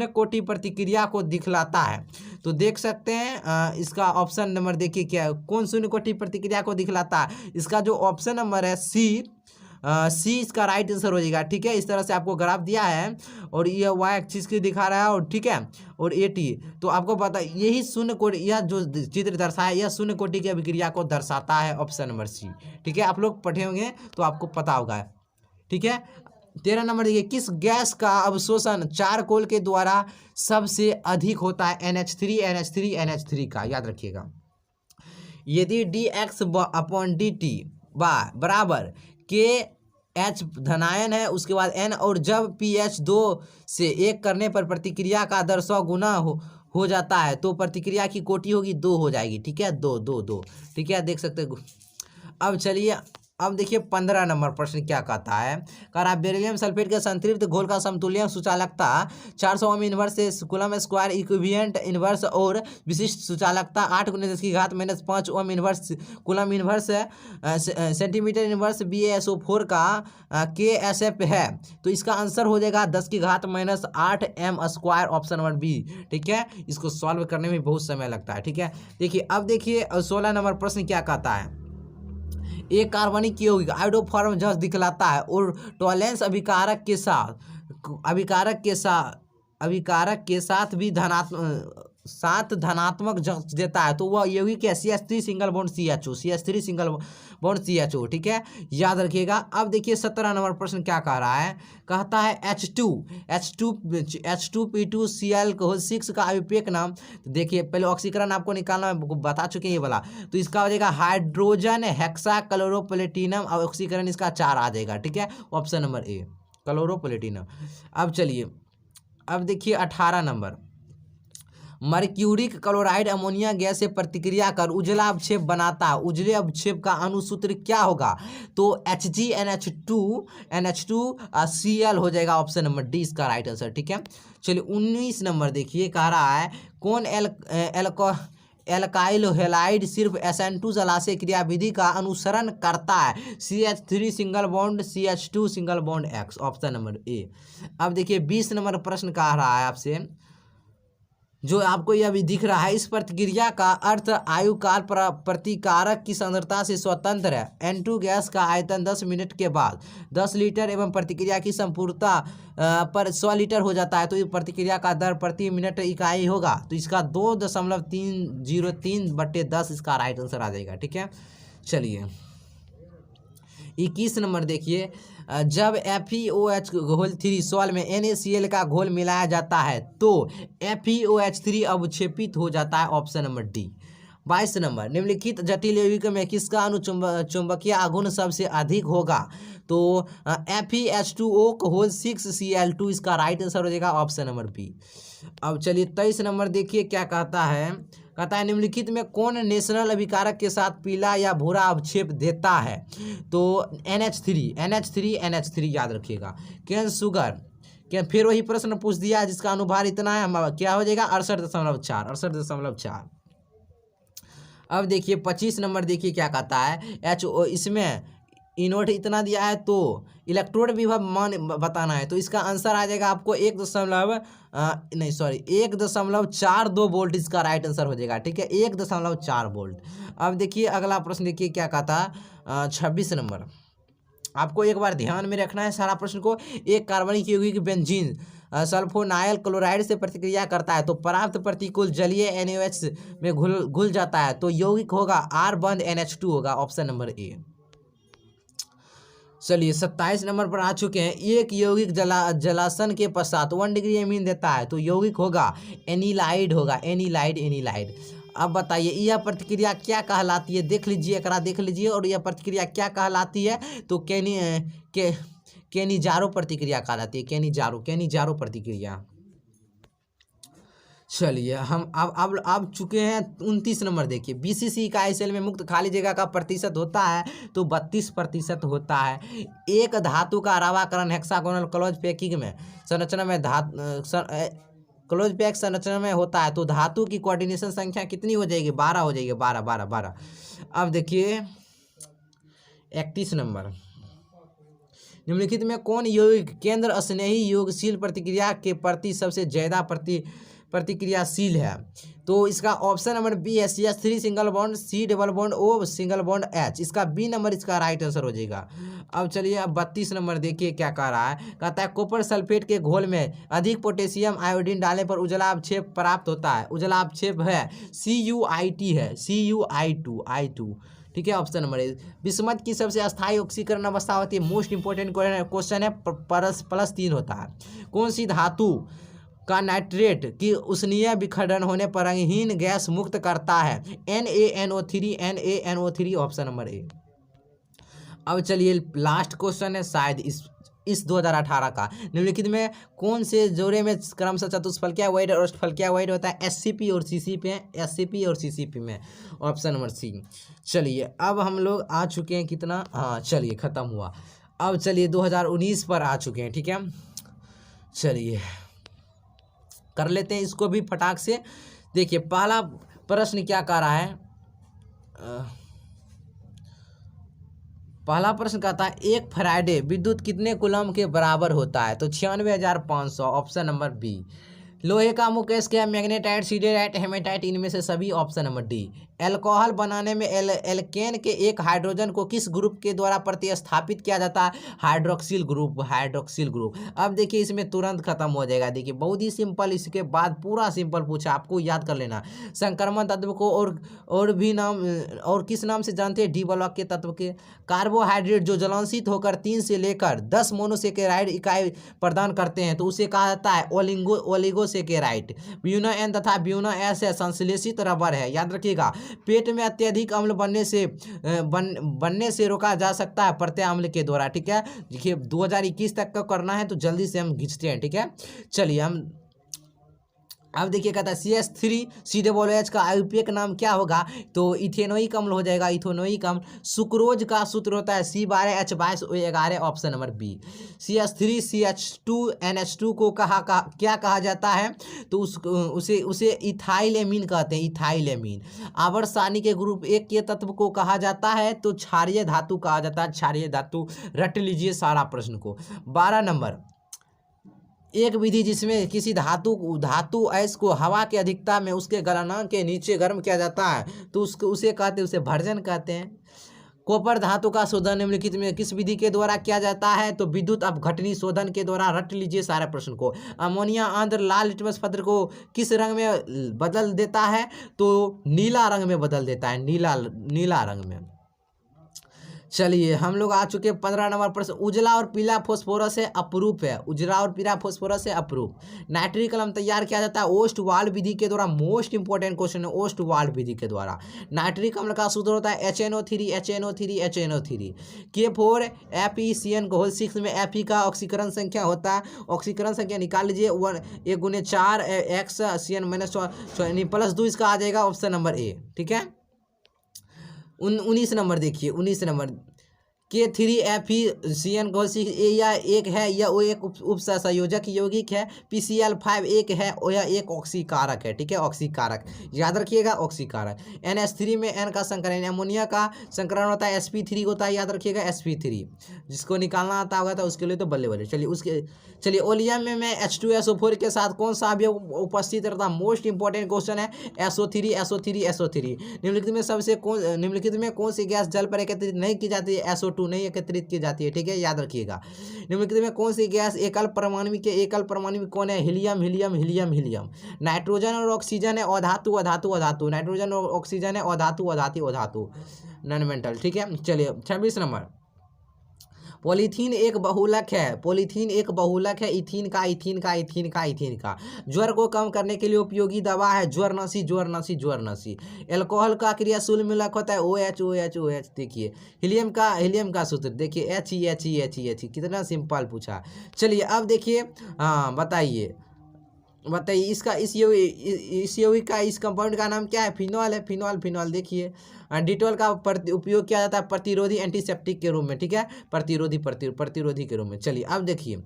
कोटि प्रतिक्रिया को दिखलाता है? तो देख सकते हैं इसका ऑप्शन नंबर देखिए क्या, कौन शून्य कोटि प्रतिक्रिया को दिखलाता है? इसका जो ऑप्शन नंबर है सी सी इसका राइट आंसर हो जाएगा। ठीक है, इस तरह से आपको ग्राफ दिया है और ये वाई एक्सिस की दिखा रहा है और ठीक है और ए टी, तो आपको पता यही शून्य कोटि, यह जो चित्र दर्शाया यह शून्य कोटि की अभिक्रिया को दर्शाता है, ऑप्शन नंबर सी। ठीक है, आप लोग पढ़े होंगे तो आपको पता होगा। ठीक है, 13 नंबर देखिए, किस गैस का अवशोषण चारकोल के द्वारा सबसे अधिक होता है? NH3 NH3 NH3 का, याद रखिएगा। यदि dx अपॉन dt बराबर के एच धनायन है, उसके बाद n, और जब pH 2 से 1 करने पर प्रतिक्रिया का दर 100 गुना हो जाता है तो प्रतिक्रिया की कोटि होगी 2 हो जाएगी। ठीक है, 2 2 2। ठीक है, देख सकते हैं। अब चलिए, अब देखिए 15 नंबर प्रश्न क्या कहता है। कह रहा बेरिलियम सल्फेट के संतृप्त घोल का समतुल्य सुचालकता 400 ओम इनवर्स से कूलम स्क्वायर इक्विवेलेंट इनवर्स और विशिष्ट सुचालकता 8 × 10⁻⁻5 ohm inverse coulomb inverse centimetre inverse BaSO4 का KSF है, तो इसका आंसर हो जाएगा 10⁻⁻8 m square, option number B. ठीक है, इसको सॉल्व करने में बहुत समय लगता है। ठीक है, देखिए अब देखिए 16 नंबर प्रश्न क्या कहता है। एक कार्बनिक यौगिक आयोडोफॉर्म जस दिखलाता है और टॉलेंस अभिकारक के साथ भी धनात्मक जस देता है, तो वह यौगिक है CH3 single bond CHO, CH3 single bond CHO। ठीक है, याद रखिएगा। अब देखिए 17 नंबर प्रश्न क्या कह रहा है। कहता है H2P2Cl6 का अभिपेक नाम। तो देखिए पहले ऑक्सीकरण आपको निकालना बता चुके हैं ये वाला, तो इसका हो जाएगा हाइड्रोजन हेक्सा क्लोरोप्लेटिनम और ऑक्सीकरण इसका 4 आ जाएगा। ठीक है, ऑप्शन नंबर ए क्लोरोप्लेटिनम। अब चलिए, अब देखिए 18 number, mercuric chloride ammonia gas से प्रतिक्रिया कर उजला अवक्षेप बनाता है, उजले अवक्षेप का अनुसूत्र क्या होगा? तो HgNH2Cl हो जाएगा, ऑप्शन नंबर डी इसका राइट आंसर। ठीक है, चलिए 19 नंबर देखिए, कह रहा है कौन एल्काइल हैलाइड सिर्फ SN2 जलाशय क्रियाविधि का अनुसरण करता है? CH3 single bond CH2 single bond X, option number ए। अब देखिए 20 नंबर प्रश्न कह रहा है आपसे, जो आपको यह भी दिख रहा है, इस प्रतिक्रिया का अर्थ आयुकाल प्रतिकारक की सांद्रता से स्वतंत्र है। N2 गैस का आयतन 10 मिनट के बाद 10 लीटर एवं प्रतिक्रिया की संपूर्णता पर 100 लीटर हो जाता है, तो इस प्रतिक्रिया का दर प्रति मिनट इकाई होगा, तो इसका 2.303/10 इसका राइट आंसर आ जाएगा। ठीक है, चलिए 21 नंबर देखिए, जब FeOH घोल 3 सॉल में NaCl का घोल मिलाया जाता है तो FeOH3 अवक्षेपित हो जाता है, ऑप्शन नंबर डी। 22 नंबर, निम्नलिखित जटिल यौगिक में किसका अनुचुंबकीय आघूर्ण सबसे अधिक होगा? तो FeH2O6Cl2 इसका राइट आंसर हो जाएगा, ऑप्शन नंबर बी। अब चलिए 23 नंबर देखिए क्या कहता है। कहता है निम्नलिखित में कौन नेशनल अभिकारक के साथ पीला या भूरा अवक्षेप देता है? तो NH3 याद रखिएगा। कैन शुगर, क्या फिर वही प्रश्न पूछ दिया जिसका अनुभार इतना है, क्या हो जाएगा 68.4। अब देखिए 25 नंबर देखिए क्या कहता है। इसमें इनोट इतना दिया है तो इलेक्ट्रोड विभव मान बताना है, तो इसका आंसर आ जाएगा आपको 1.42 वोल्ट इसका राइट आंसर हो जाएगा। ठीक है, 1.4 वोल्ट। अब देखिए अगला प्रश्न देखिए क्या कहता है। 26 नंबर, आपको एक बार ध्यान में रखना है सारा प्रश्न को। एक कार्बनिक यौगिक बेंजीन सल्फोनाइल क्लोराइड से प्रतिक्रिया करता है तो प्राप्त प्रतिकूल जलीय NaOH में घुल जाता है, तो यौगिक होगा R बंद NH2 होगा, ऑप्शन नंबर ए। चलिए 27 नंबर पर आ चुके हैं। एक यौगिक जलासन के पश्चात 1 डिग्री एमीन देता है, तो यौगिक होगा एनिलाइड होगा, एनिलाइड। अब बताइए यह प्रतिक्रिया क्या कहलाती है? देख लीजिए, देख लीजिए, और यह प्रतिक्रिया क्या कहलाती है? तो केनिजारो प्रतिक्रिया कहलाती है, केनिजारो प्रतिक्रिया। चलिए हम अब चुके हैं 29 नंबर देखिए। BCC का सेल में मुक्त खाली जगह का प्रतिशत होता है तो 32% होता है। एक धातु का अरावाकरण हेक्सागोनल क्लोज पैकिंग में संरचना में क्लोज पैक संरचना में होता है, तो धातु की कोऑर्डिनेशन संख्या कितनी हो जाएगी? 12 हो जाएगी, 12। अब देखिए 31 नंबर, निम्नलिखित में कौन यौगिक केंद्र स्नेही योगशील प्रतिक्रिया के प्रति सबसे ज्यादा प्रतिक्रियाशील है। तो इसका ऑप्शन नंबर बी है CH3 single bond, C double bond O single bond H, इसका बी नंबर इसका राइट आंसर हो जाएगा। अब चलिए अब 32 नंबर देखिए क्या कह रहा है। कहता है कॉपर सल्फेट के घोल में अधिक पोटेशियम आयोडीन डालने पर उजला अवक्षेप प्राप्त होता है। उजला अवक्षेप है CuI2 है, CuI2। ठीक है, ऑप्शन नंबर ए। विषमत की सबसे अस्थायी ऑक्सीकरण अवस्था होती है, मोस्ट इंपोर्टेंट क्वेश्चन है, +3 होता है। कौन सी धातु का नाइट्रेट की उष्णीय विखंडन होने पर रंगहीन गैस मुक्त करता है? NaNO3, ऑप्शन नंबर ए। अब चलिए लास्ट क्वेश्चन है शायद इस 2018 का। निम्नलिखित में कौन से जोड़े में क्रमशः चतुष्फलकीय वैड और अष्टफलकीय वैड होता है? SCP और CCP में, ऑप्शन नंबर सी। चलिए अब हम लोग आ चुके हैं कितना, हाँ चलिए ख़त्म हुआ। अब चलिए 2019 पर आ चुके हैं। ठीक है, चलिए कर लेते हैं इसको भी फटाक से। देखिए पहला प्रश्न क्या कह रहा है। पहला प्रश्न कहता है एक फैराडे विद्युत कितने कूलम के बराबर होता है? तो 96,500, ऑप्शन नंबर बी। लोहे का मुकेश क्या? मैग्नेटाइट, सिडेराइट, हेमेटाइट, इनमें से सभी, ऑप्शन नंबर डी। एल्कोहल बनाने में एल्केन के एक हाइड्रोजन को किस ग्रुप के द्वारा प्रतिस्थापित किया जाता है? Hydroxyl group. अब देखिए इसमें तुरंत खत्म हो जाएगा। देखिए बहुत ही सिंपल, इसके बाद पूरा सिंपल पूछा, आपको याद कर लेना। संक्रमण तत्व को और भी नाम और किस नाम से जानते हैं? डी ब्लॉक के तत्व के। कार्बोहाइड्रेट जो ज्वलनशील होकर 3 से लेकर 10 मोनोसेकेराइड इकाई प्रदान करते हैं तो उसे कहा जाता है ओलिगोसेकेराइड। ब्यूनो एन तथा ब्यूनो एस है संश्लेषित रबर है, याद रखिएगा। पेट में अत्यधिक अम्ल बनने से रोका जा सकता है प्रत्यय अम्ल के द्वारा। ठीक है, देखिए 2021 तक का करना है तो जल्दी से हम खींचते हैं। ठीक है, चलिए हम अब देखिए कहता है CH3COOH का आयुर्वेदिक नाम क्या होगा? तो इथेनोइक अम्ल हो जाएगा, इथेनोइक अम्ल। सुक्रोज का सूत्र होता है C12H22O11, option number B. CH3CH2NH2 को क्या कहा जाता है? तो उसे इथाइलेमीन कहते हैं, इथाइलेमीन। आवर्त सारणी के ग्रुप 1 के तत्व को कहा जाता है तो क्षारीय धातु कहा जाता है, क्षारीय धातु। रट लीजिए सारा प्रश्न को। 12 नंबर, एक विधि जिसमें किसी धातु अयस्क को हवा के अधिकता में उसके गलनांक के नीचे गर्म किया जाता है तो उसे भर्जन कहते हैं। कॉपर धातु का शोधन निम्नलिखित में किस विधि के द्वारा किया जाता है? तो विद्युत अपघटनी शोधन के द्वारा। रट लीजिए सारे प्रश्न को। अमोनिया आंध्र लाल लिटमस पत्र को किस रंग में बदल देता है? तो नीला रंग में बदल देता है, नीला रंग में। चलिए हम लोग आ चुके हैं 15 नंबर प्रश्न। उजला और पीला फास्फोरस है अपरूप है, उजला और पीला फास्फोरस है अपरूप। नाइट्रिक अम्ल तैयार किया जाता है ओस्टवाल्ड विधि के द्वारा। मोस्ट इंपोर्टेंट क्वेश्चन है, ओस्टवाल्ड विधि के द्वारा। नाइट्रिक अम्ल का सूत्र होता है HNO3। K4 FeCN घोल 6 में Fe का ऑक्सीकरण संख्या होता है। ऑक्सीकरण संख्या निकाल लीजिए, 1 × 4 X CN -2 इसका आ जाएगा, ऑप्शन नंबर ए। ठीक है, 19 नंबर देखिए, 19 नंबर K3FeCN घोल 6 या एक है, यह वो एक उपसंयोजक यौगिक है। PCl5 एक है, यह एक ऑक्सीकारक है। ठीक है, ऑक्सीकारक याद रखिएगा, ऑक्सीकारक। NH3 में N का संकरण, अमोनिया का संकरण होता है sp3 होता है, याद रखिएगा sp3। जिसको निकालना आता होगा तो उसके लिए तो बल्ले। चलिए ओलियम में H2SO4 के साथ कौन सा अवयव उपस्थित रहता है? मोस्ट इंपोर्टेंट क्वेश्चन है, SO3। निम्नलिखित में कौन सी गैस जल पर एकत्रित नहीं की जाती है? SO2 नहीं एकत्रित की जाती है। ठीक है, याद रखिएगा। निम्नलिखित में कौन सी गैस एकल परमाणु कौन है? हीलियम। नाइट्रोजन और ऑक्सीजन है अधातु। नाइट्रोजन और ऑक्सीजन है अधातु नॉन मेटल। ठीक है, चलिए 26 नंबर। पॉलीथीन एक बहुलक है इथीन का। ज्वर को कम करने के लिए उपयोगी दवा है ज्वरनसी। एल्कोहल का क्रियाशील मूलक होता है OH। देखिए हीलियम का सूत्र देखिए He। कितना सिंपल पूछा। चलिए अब देखिए, हाँ बताइए इसका इस यौगिक का इस कंपाउंड का नाम क्या है? फिनॉल है, फिनॉल। देखिए डिटॉल का उपयोग किया जाता है प्रतिरोधी एंटीसेप्टिक के रूप में। ठीक है, प्रतिरोधी के रूप में। चलिए अब देखिए,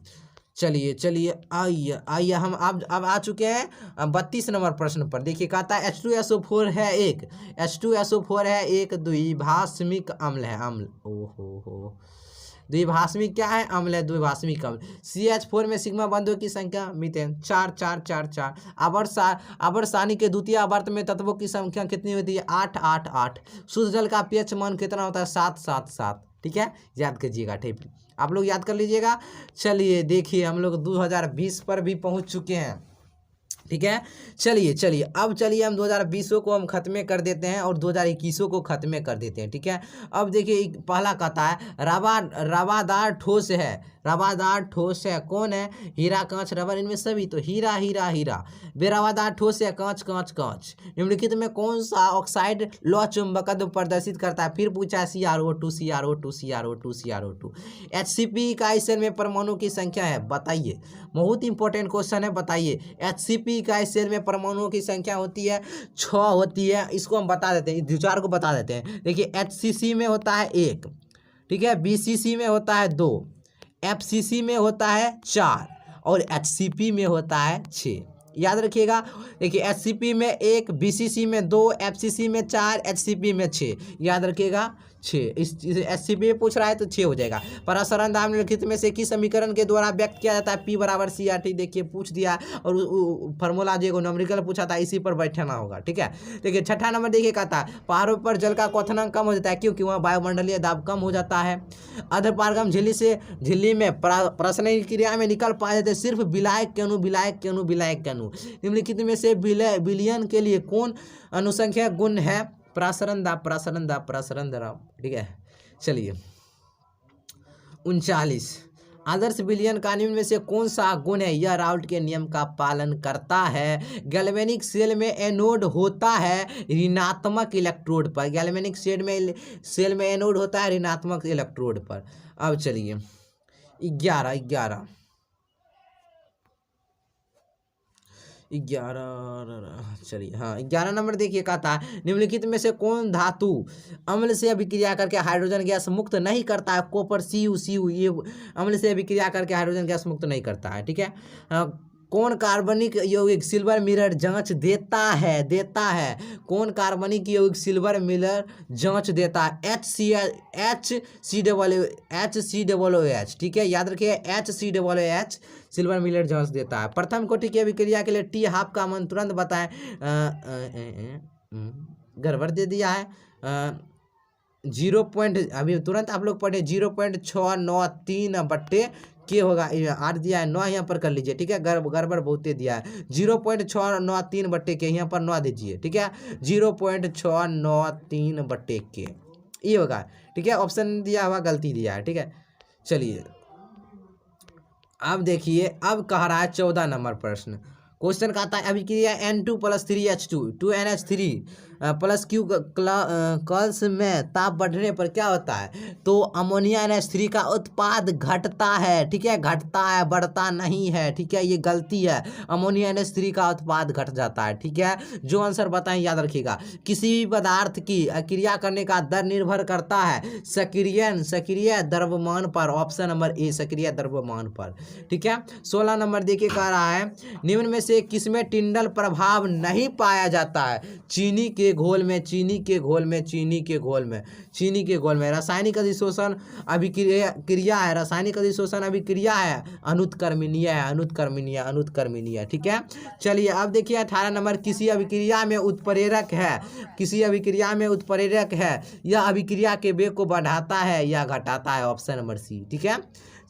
चलिए आइए हम अब आ चुके हैं 32 नंबर प्रश्न पर। देखिए कहता है H2SO4 है एक द्विभाषमिक अम्ल है। ओहो द्विभाषमी क्या है? अम्ल है, द्विभाषमी अम्ल। CH4 में सिग्मा बंधुओं की संख्या मीथेन 4 4 4 4। आवर्त के द्वितीय आवर्त में तत्वों की संख्या कितनी होती है? 8 8 8। शुद्ध जल का pH मान कितना होता है? 7 7 7। ठीक है, याद कीजिएगा। ठीक, आप लोग याद कर लीजिएगा। चलिए देखिए, हम लोग 2020 पर भी पहुंच चुके हैं। ठीक है, चलिए अब चलिए हम 2020 को हम खत्म कर देते हैं और 2021 को खत्म कर देते हैं। ठीक है, अब देखिए पहला कहता है रवादार ठोस है। रवादार ठोस है, कौन है? हीरा, कांच, रबर, इनमें सभी। तो हीरा हीरा हीरा। बेरवादार ठोस है, कांच कांच कांच। निम्नलिखित में कौन सा ऑक्साइड लौह चुंबकत्व प्रदर्शित करता है? फिर पूछा है CrO2 CrO2 CrO2 CrO2। HCP इकाई सेल में परमाणु की संख्या है, बताइए। बहुत इंपॉर्टेंट क्वेश्चन है, बताइए। HCP इकाई सेल में परमाणुओं की संख्या होती है 6 होती है। इसको हम बता देते हैं, इस विचार को बता देते हैं। देखिए HCC में होता है 1, ठीक है, BCC में होता है 2, FCC में होता है 4 और HCP में होता है 6। याद रखिएगा। देखिए HCP में 1, BCC में 2, FCC में 4, HCP में 6। याद रखिएगा 6। इस HCP में पूछ रहा है तो 6 हो जाएगा। परासरण दाब निम्नलिखित में से किस समीकरण के द्वारा व्यक्त किया जाता है? P बराबर CRT। देखिए पूछ दिया और फार्मूला जो न्यूमेरिकल पूछा था, इसी पर बैठना होगा। ठीक है, देखिए छठा नंबर देखिए कहता है पहाड़ों पर जल का क्वथनांक कम हो जाता है, क्योंकि वहाँ वायुमंडलीय दाब कम हो जाता है। अधपारगम झिल्ली में प्रासंगिक क्रिया में निकल पाए जाते सिर्फ विलायक के अणु, विलायक के अणु, विलायक के अणु। निम्नलिखित में से विलयन के लिए कौन अनुसंख्यक गुण है? प्रासरण दाब। ठीक है, चलिए 39। आदर्श विलयन का निम्न में से कौन सा गुण है? यह राउल्ट के नियम का पालन करता है। गैल्वेनिक सेल में एनोड होता है ऋणात्मक इलेक्ट्रोड पर। गैल्वेनिक सेल में एनोड होता है ऋणात्मक इलेक्ट्रोड पर। अब चलिए 11 चलिए, हाँ 11 नंबर देखिए कहता है निम्नलिखित में से कौन धातु अम्ल से अभिक्रिया करके हाइड्रोजन गैस मुक्त नहीं करता है? कॉपर Cu ये अम्ल से अभिक्रिया करके हाइड्रोजन गैस मुक्त नहीं करता है। ठीक है, कौन कार्बनिक यौगिक सिल्वर मिरर जांच देता है? कौन कार्बनिक यौगिक सिल्वर मिरर जांच देता है? HCOOH। ठीक है, याद रखिए HCOOH सिल्वर मिरर जांच देता है। प्रथम कोटि की अभिक्रिया के लिए T½ का मान तुरंत बताएं। गड़बड़ दे दिया है। 0. अभी तुरंत आप लोग पढ़े 0.693 के होगा, 8 दिया है, 9 यहाँ पर कर लीजिए। ठीक है, गड़बड़ बहुते दिया है। 0.693 के यहाँ पर 9 दीजिए। ठीक है, 0.693 के ये होगा। ठीक है, ऑप्शन दिया हुआ गलती दिया है। ठीक है, चलिए अब देखिए, अब कह रहा है 14 नंबर प्रश्न। क्वेश्चन कहता है अभिक्रिया N2 + 3H2 2NH3 + Q calls में ताप बढ़ने पर क्या होता है? तो अमोनिया NH3 का उत्पाद घटता है। ठीक है, घटता है, बढ़ता नहीं है। ठीक है, ये गलती है। अमोनिया NH3 का उत्पाद घट जाता है। ठीक है, जो आंसर बताएं याद रखिएगा। किसी भी पदार्थ की क्रिया करने का दर निर्भर करता है सक्रिय द्रव्यमान पर। ऑप्शन नंबर ए, सक्रिय द्रव्यमान पर। ठीक है, 16 नंबर देखिए कह रहा है निम्न में से किसमें टिंडल प्रभाव नहीं पाया जाता है? चीनी के घोल में रासायनिक अधिशोषण अभिक्रिया है। रासायनिक अधिशोषण अभिक्रिया है, अनुत्क्रमणीय है। ठीक है, चलिए अब देखिए 18 नंबर किसी अभिक्रिया में उत्प्रेरक है, यह अभिक्रिया के वेग को बढ़ाता है या घटाता है? Option number C. ठीक है,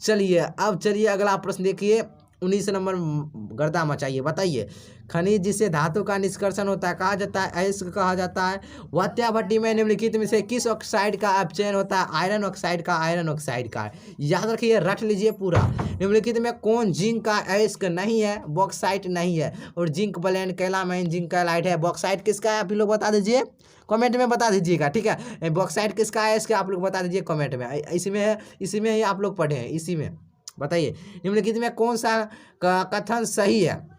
चलिए अब अगला प्रश्न देखिए 19 नंबर गर्दा मचाइए, बताइए। खनिज जिसे धातु का निष्कर्षण होता है कहा जाता है? अयस्क कहा जाता है। वात्या भट्टी में निम्नलिखित में से किस ऑक्साइड का अपचयन होता है? आयरन ऑक्साइड का। याद रखिए, रट लीजिए पूरा। निम्नलिखित में कौन जिंक का अयस्क नहीं है? बॉक्साइट नहीं है। और जिंक ब्लेंड कैलामाइन जिंक कैलाइड है। बॉक्साइट किसका है आप लोग बता दीजिए, कमेंट में बता दीजिएगा। ठीक है, बॉक्साइट किसका है इसका आप लोग बता दीजिए कमेंट में। इसी में ही आप लोग पढ़े हैं, इसी में बताइए। निम्नलिखित में कौन सा कथन सही है?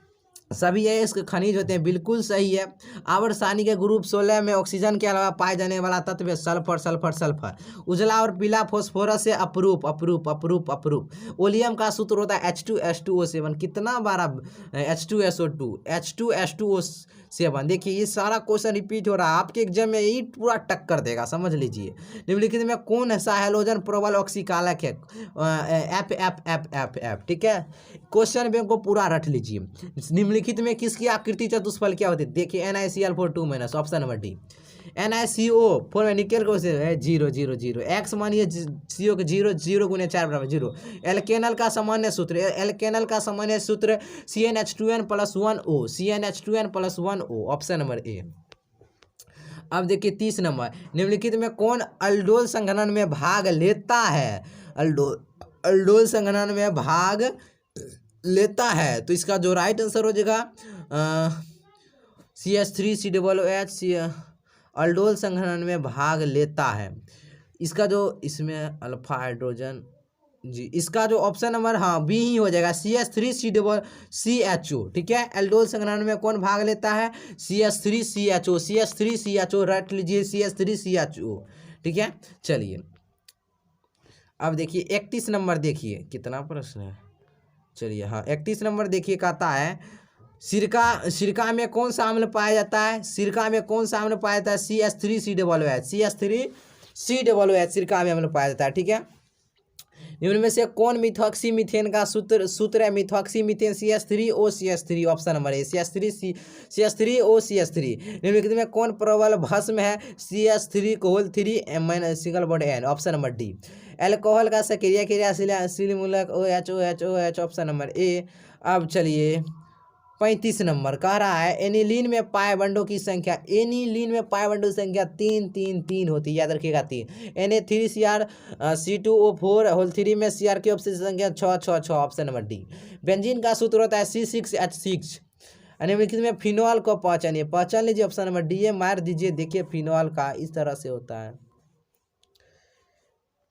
सभी ये इसके खनिज होते हैं, बिल्कुल सही है। आवर्तसानी के ग्रुप 16 में ऑक्सीजन के अलावा पाए जाने वाला तत्व है सल्फर सल्फर सल्फर। उजला और पीला फास्फोरस से अपरूप अपरूप अपरूप अपरूप। ओलियम का सूत्र होता है H2SO7। कितना बार H2SO7। देखिए ये सारा क्वेश्चन रिपीट हो रहा है आपके एग्जाम में, ये पूरा टक्कर देगा, समझ लीजिए। निम्नलिखित में कौन सा हैलोजन प्रबल ऑक्सीकारक है? F F F F F. ठीक है, क्वेश्चन बैंक को पूरा रट लीजिए। निम्नलिखित में किसकी आकृति चतुष्फल क्या होती है? देखिए NiCl4 2- option number D. NiCO4 में निकल को है 0 0 0। एक्स मानिए CO के 0 0 गुने 4 बराबर 0। एल्केनल का सामान्य सूत्र CnH2n+1O CnH2n+1O, ऑप्शन नंबर ए। अब देखिए 30 नंबर, निम्नलिखित में कौन अल्डोल संघनन में भाग लेता है? अल्डोल संघनन में भाग लेता है, तो इसका जो राइट आंसर हो जाएगा CH3COOH। अल्डोल संघनन में भाग लेता है, इसका जो इसमें अल्फा हाइड्रोजन जी, इसका जो ऑप्शन नंबर हाँ बी ही हो जाएगा, CH3CHO। ठीक है, अल्डोल संघनन में कौन भाग लेता है? CH3CHO रट लीजिए, CH3CHO। ठीक है, चलिए अब देखिए 31 नंबर, देखिए कितना प्रश्न है। चलिए हाँ 31 नंबर देखिए, कहता है सिरका में कौन सा अम्ल पाया जाता है? सिरका में कौन सा अम्ल पाया जाता है? CH3COOH सिरका में अम्ल पाया जाता है। ठीक है, निम्न में से कौन मिथॉक्सी मीथेन का सूत्र है? Methoxy methane CH3OCH3, option number ए CH3OCH3। निम्नलिखित में कौन प्रबल भस्म है? CH3COOH, option number D. Alcohol का सक्रिय क्रियाशील मूलक OH, ऑप्शन नंबर ए। अब चलिए 35 नंबर कह रहा है एनिलीन में पाएबंडों की संख्या, एनिलीन में पाएबंडों की संख्या 3 3 3 होती है, याद रखिएगा 3। Na3CrC2O4 होल 3 में Cr की ऑप्शन संख्या 6 6 6, ऑप्शन नंबर डी। बेंजीन का सूत्र होता है C6H6। निम्नलिखित में फिनॉल को पहचान लीजिए, ऑप्शन नंबर डी है, मार दीजिए। देखिए फिनॉल का इस तरह से होता है।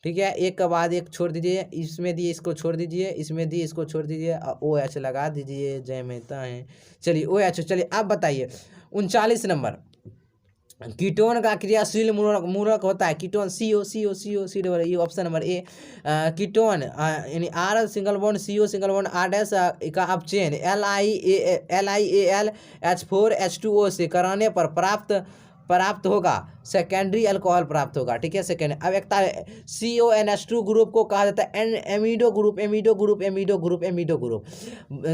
ठीक है, एक के बाद एक छोड़ दीजिए, इसमें दिए इसको छोड़ दीजिए, इसमें दिए इसको छोड़ दीजिए, OH लगा दीजिए, जय मेहता है। चलिए OH। चलिए अब बताइए 39 नंबर, कीटोन का क्रियाशील मूलक होता है कीटोन CO, ऑप्शन नंबर ए। कीटोन यानी R single bond CO single bond R- का अपचयन LiAlH4H2O से कराने पर प्राप्त होगा सेकेंडरी अल्कोहल प्राप्त होगा। ठीक है, सेकेंड। अब एक CONH2 ग्रुप को कहा जाता है amido group.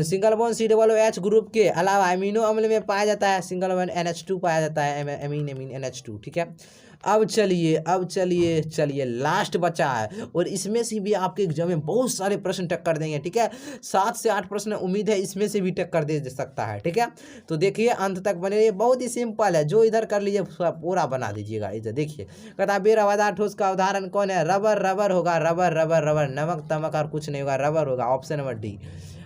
Single bond COOH group के अलावा अमीनो अम्ल में पाया जाता है सिंगल बॉन्ड NH2 पाया जाता है, अमीन NH2। ठीक है, अब चलिए लास्ट बचा है, और इसमें से भी आपके एग्जाम में बहुत सारे प्रश्न टक्कर देंगे। ठीक है, 7 से 8 प्रश्न उम्मीद है इसमें से भी टक्कर दे सकता है। ठीक है, तो देखिए अंत तक बने रहिए, बहुत ही सिंपल है, जो इधर कर लीजिए पूरा बना दीजिएगा। इधर देखिए कहता बेरवादार ठोस का उदाहरण कौन है? रबर होगा, रबर। नमक तमक और कुछ नहीं होगा, रबर होगा, ऑप्शन नंबर डी।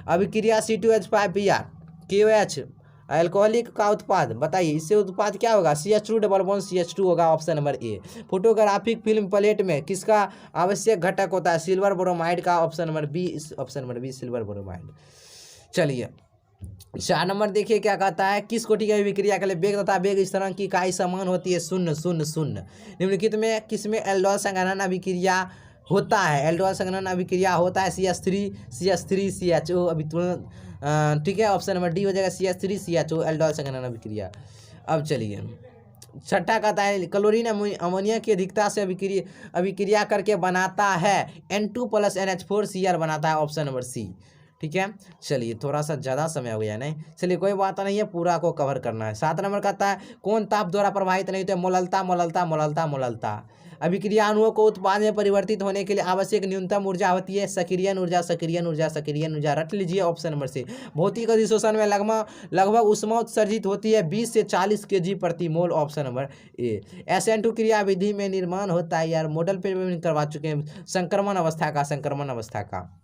अभिक्रिया C2H5Br KOH अल्कोहलिक का उत्पाद बताइए, इससे उत्पाद क्या होगा? CH2 होगा, option number A. Photographic film plate में किसका आवश्यक घटक होता है? सिल्वर ब्रोमाइड का, option number B silver bromide. चलिए 4 नंबर देखिए क्या कहता है, किस कोटि की अभिक्रिया के लिए वेग तथा वेग स्थिरांक की इकाई समान होती है? 0 0 0। निम्नलिखित में किसमें एल्डोल संघनन अभिक्रिया होता है? एल्डोल संघनन अभिक्रिया होता है CH3CHO अभी तुरंत। ठीक है, ऑप्शन नंबर डी हो जाएगा CH3CHO एल्डोल संघनन अभिक्रिया। अब चलिए छठा कहता है क्लोरीन अमोनिया की अधिकता से अभिक्रिया करके बनाता है N2+NH4Cl बनाता है, ऑप्शन नंबर सी। ठीक है, चलिए थोड़ा सा ज़्यादा समय हो गया नहीं, चलिए कोई बात नहीं है, पूरा को कवर करना है। 7 नंबर कहता है कौन ताप द्वारा प्रभावित नहीं होते? मोललता। अभिक्रिया अणुओं को उत्पाद में परिवर्तित होने के लिए आवश्यक न्यूनतम ऊर्जा होती है सक्रियन ऊर्जा। रट लीजिए, ऑप्शन नंबर सी। भौतिक अधिशोषण में लगभग ऊष्मा उत्सर्जित होती है 20 से 40 kg प्रति मोल, ऑप्शन नंबर ए। SN2 क्रिया विधि में निर्माण होता है, यार मॉडल पे करवा चुके हैं, संक्रमण अवस्था का।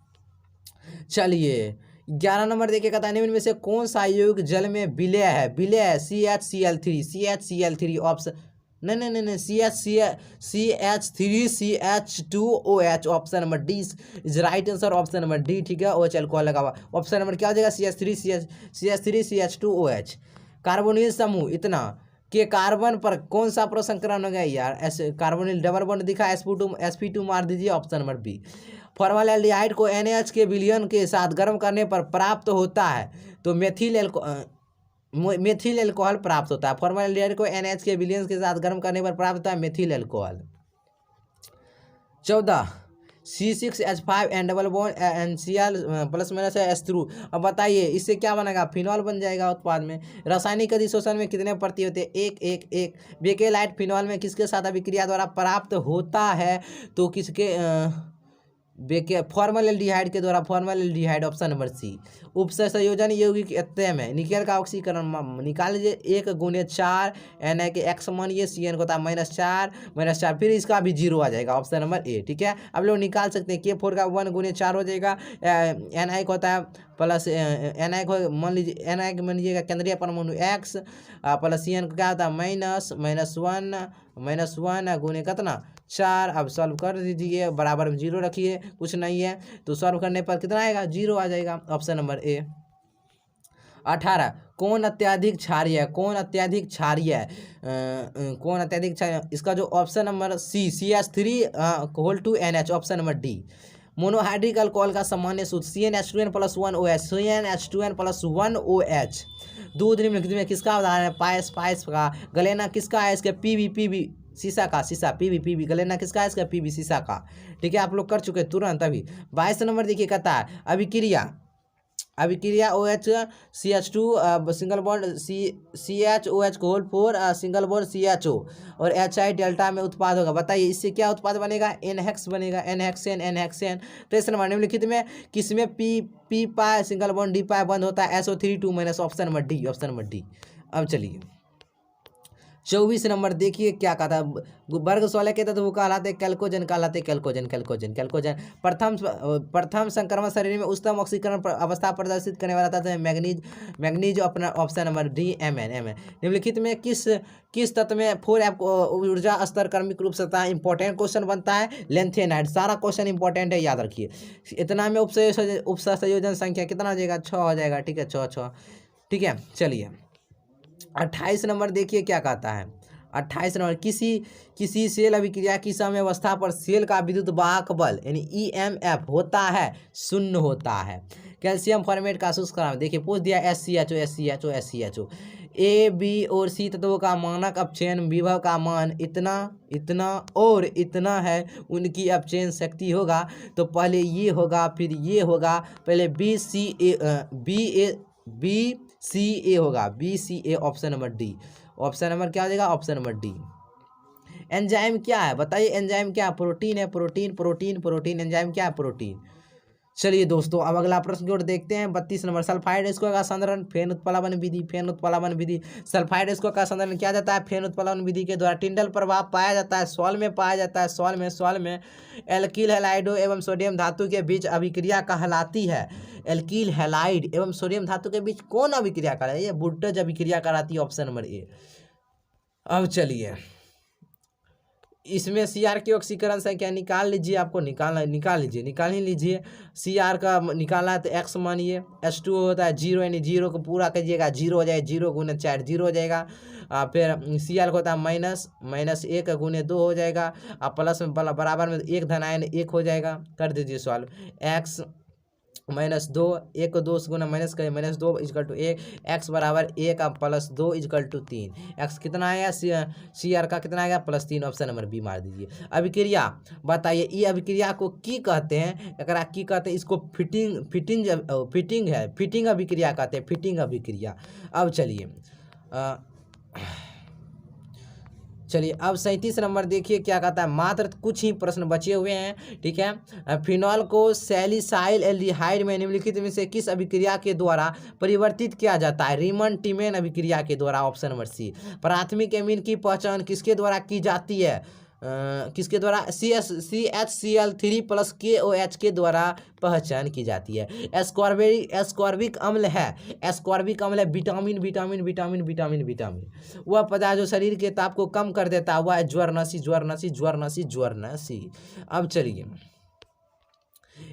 चलिए 11 नंबर देखिए कहता है निम्न में से कौन सा यौगिक जल में विलय है? CHCl3 ऑप्शन नहीं नहीं नहीं नहीं, CH3CH2OH, option number D is right answer, option number D, ठीक है। OH अल्कोहल लगा हुआ, ऑप्शन नंबर क्या हो जाएगा, CH3CH2OH। कार्बोनिल समूह इतना के कार्बन पर कौन सा प्रसंस्करण हो गया यार, ऐसे कार्बोनिल डबल बॉन्ड दिखा, sp2 मार दीजिए, ऑप्शन नंबर बी। फॉर्मलाडेहाइड को NaH के विलयन के साथ गर्म करने पर प्राप्त होता है, तो मेथिल एल्कोहल प्राप्त होता है। फॉर्मलाडेहाइड को NaH के विलयन के साथ गर्म करने पर प्राप्त होता है methyl alcohol. 14 C6H5 and double bond NCl plus minus S through. अब बताइए इससे क्या बनेगा, फिनॉल बन जाएगा उत्पाद में। रासायनिक अधिशोषण में कितने प्रति होते हैं, एक। बेकेलाइट फिनॉल में किसके साथ अभिक्रिया द्वारा प्राप्त होता है, तो किसके फॉर्मलाडेहाइड के द्वारा, फॉर्मलाडेहाइड, ऑप्शन नंबर सी। उपसंयोजन यौगिक अत्यय में निकेल का ऑक्सीकरण निकाल लीजिए, 1 × 4 Na के x मानिए, Cn को होता है -4, फिर इसका भी 0 आ जाएगा, ऑप्शन नंबर ए, ठीक है। अब लोग निकाल सकते हैं, K4 का 1 × 4 हो जाएगा, Na को होता है प्लस Na को मान लीजिए, Na मान लीजिएगा केंद्रीय परमाणु x प्लस Cn को क्या होता है -1 गुने कितना 4। अब सॉल्व कर दीजिए, बराबर में 0 रखिए, कुछ नहीं है तो सॉल्व करने पर कितना आएगा, 0 आ जाएगा, ऑप्शन नंबर ए। 18 कौन अत्यधिक क्षारीय है, कौन अत्यधिक क्षारीय है, कौन अत्यधिक क्षारीय, इसका जो option number C CH3 2NH, option number D. Monohydric alcohol का सामान्य सूत्र CnH2n+1OH, CnH2n+1OH। दूध निम्नलिखित में किसका उदाहरण है, पायस का। गलेना किसका है, इसके PB शीशा PB गलेना किसका है, इसका PB शीशा का, ठीक है। आप लोग कर चुके तुरंत अभी। 22 नंबर देखिए, कहता है अभिक्रिया OH CH2 single bond CHOH को होल 4 सिंगल बॉन्ड CHO और HI डेल्टा में उत्पाद होगा। बताइए इससे क्या उत्पाद बनेगा, NHEX बनेगा, NHEXN। तो इस नंबर निम्नलिखित में किसमें P पाए सिंगल बॉन्ड D पाए बंद होता है, SO3 2- option number D, option number D. अब चलिए 24 नंबर देखिए क्या कहा था, वर्ग 16 के तत्व कहलाते कैल्कोजन, कैल्कोजन। प्रथम संक्रमण शरीर में उच्चतम ऑक्सीकरण अवस्था प्रदर्शित करने वाला तत्व है मैग्नीज, अपना ऑप्शन नंबर डी, Mn। निम्नलिखित में किस तत्व में 4F ऊर्जा स्तर क्रमिक रूप से होता है, इंपॉर्टेंट क्वेश्चन बनता है, लेंथेनाइड। सारा क्वेश्चन इंपॉर्टेंट है, याद रखिए। इतना में उपसंयोजन संख्या कितना हो जाएगा, 6 हो जाएगा, ठीक है, 6, ठीक है। चलिए 28 नंबर देखिए क्या कहता है। 28 नंबर किसी सेल अभिक्रिया की साम्यावस्था पर सेल का विद्युत वाहक बल यानी EMF होता है, 0 होता है। कैल्शियम फॉर्मेट का शुष्करण देखिए पूछ दिया, SCHO। A, B और C तत्वों का मानक अपचयन विभव का मान इतना और इतना है, उनकी अपचयन शक्ति होगा तो पहले ये होगा फिर ये होगा, पहले BCA होगा, BCA, option number D. Option number क्या हो जाएगा, ऑप्शन नंबर डी। एंजाइम क्या है बताइए, एंजाइम क्या है, प्रोटीन है, प्रोटीन। एंजाइम क्या है, प्रोटीन। चलिए दोस्तों अब अगला प्रश्न की ओर देखते हैं। 32 नंबर सल्फाइड एस्को का संधारण फेन उत्प्लावन विधि। सल्फाइड एस्को का संधारण किया जाता है फेन उत्प्लावन विधि के द्वारा। टिंडल प्रभाव पाया जाता है सॉल में, सॉल में एल्किल हैलाइडो एवं सोडियम धातु के बीच अभिक्रिया कहलाती है। एल्किल हैलाइड एवं सोडियम धातु के बीच कौन अभिक्रिया कराती है, ये वुल्टज अभिक्रिया कराती है, ऑप्शन नंबर ए। अब चलिए इसमें Cr की ऑक्सीकरण संख्या निकाल लीजिए, आपको निकाल ही लीजिए। Cr का निकालना है तो x मानिए, H2 होता है 0 यानी 0 को पूरा कीजिएगा, 0 हो जाएगा, 0 × 4 0 हो जाएगा। फिर Cl को होता है -1 × 2 हो जाएगा, प्लस में बराबर में 1 धनायन 1 हो जाएगा। कर दीजिए सॉल्व, x -2 1 को 2 से गुना माइनस करें, -2 = 1, x बराबर 1 +2 = 3। x कितना आया, Cr का कितना आएगा, +3, ऑप्शन नंबर बी मार दीजिए। अभिक्रिया बताइए, ये अभिक्रिया को की कहते हैं, अगर की कहते हैं इसको फिटिंग अभिक्रिया कहते हैं, फिटिंग अभिक्रिया। अब चलिए अब 37 नंबर देखिए क्या कहता है। मात्र कुछ ही प्रश्न बचे हुए हैं, ठीक है। फिनॉल को सैलिसाइल एल्डिहाइड में निम्नलिखित में से किस अभिक्रिया के द्वारा परिवर्तित किया जाता है, रीमन टिमेन अभिक्रिया के द्वारा, ऑप्शन नंबर सी। प्राथमिक एमीन की पहचान किसके द्वारा की जाती है, किसके द्वारा CHCl3 प्लस KOH के द्वारा पहचान की जाती है। एस्कॉर्बिक अम्ल है, एस्कॉर्बिक अम्ल है vitamin vitamin vitamin vitamin vitamin, वह पदार्थ जो शरीर के ताप को कम कर देता है, वह है ज्वरनशी ज्वरनशी ज्वरनशी ज्वरनशी। अब चलिए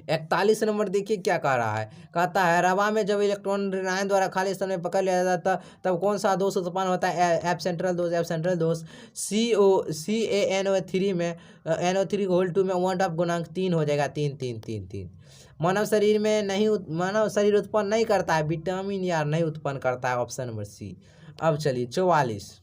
41 नंबर देखिए क्या कह रहा है, कहता है हवा में जब इलेक्ट्रॉन ऋणायन द्वारा खाली स्थान में पकड़ लिया जाता तब कौन सा दोष उत्पन्न होता है? एफ सेंट्रल दोष, एफ सेंट्रल दोष। CaNO3 में NO3 होल 2 में 1/2 गुणांक 3 हो जाएगा, 3 3 3 3। मानव शरीर में नहीं, मानव शरीर उत्पन्न नहीं करता है विटामिन यार, नहीं उत्पन्न करता है, ऑप्शन नंबर सी। अब चलिए 44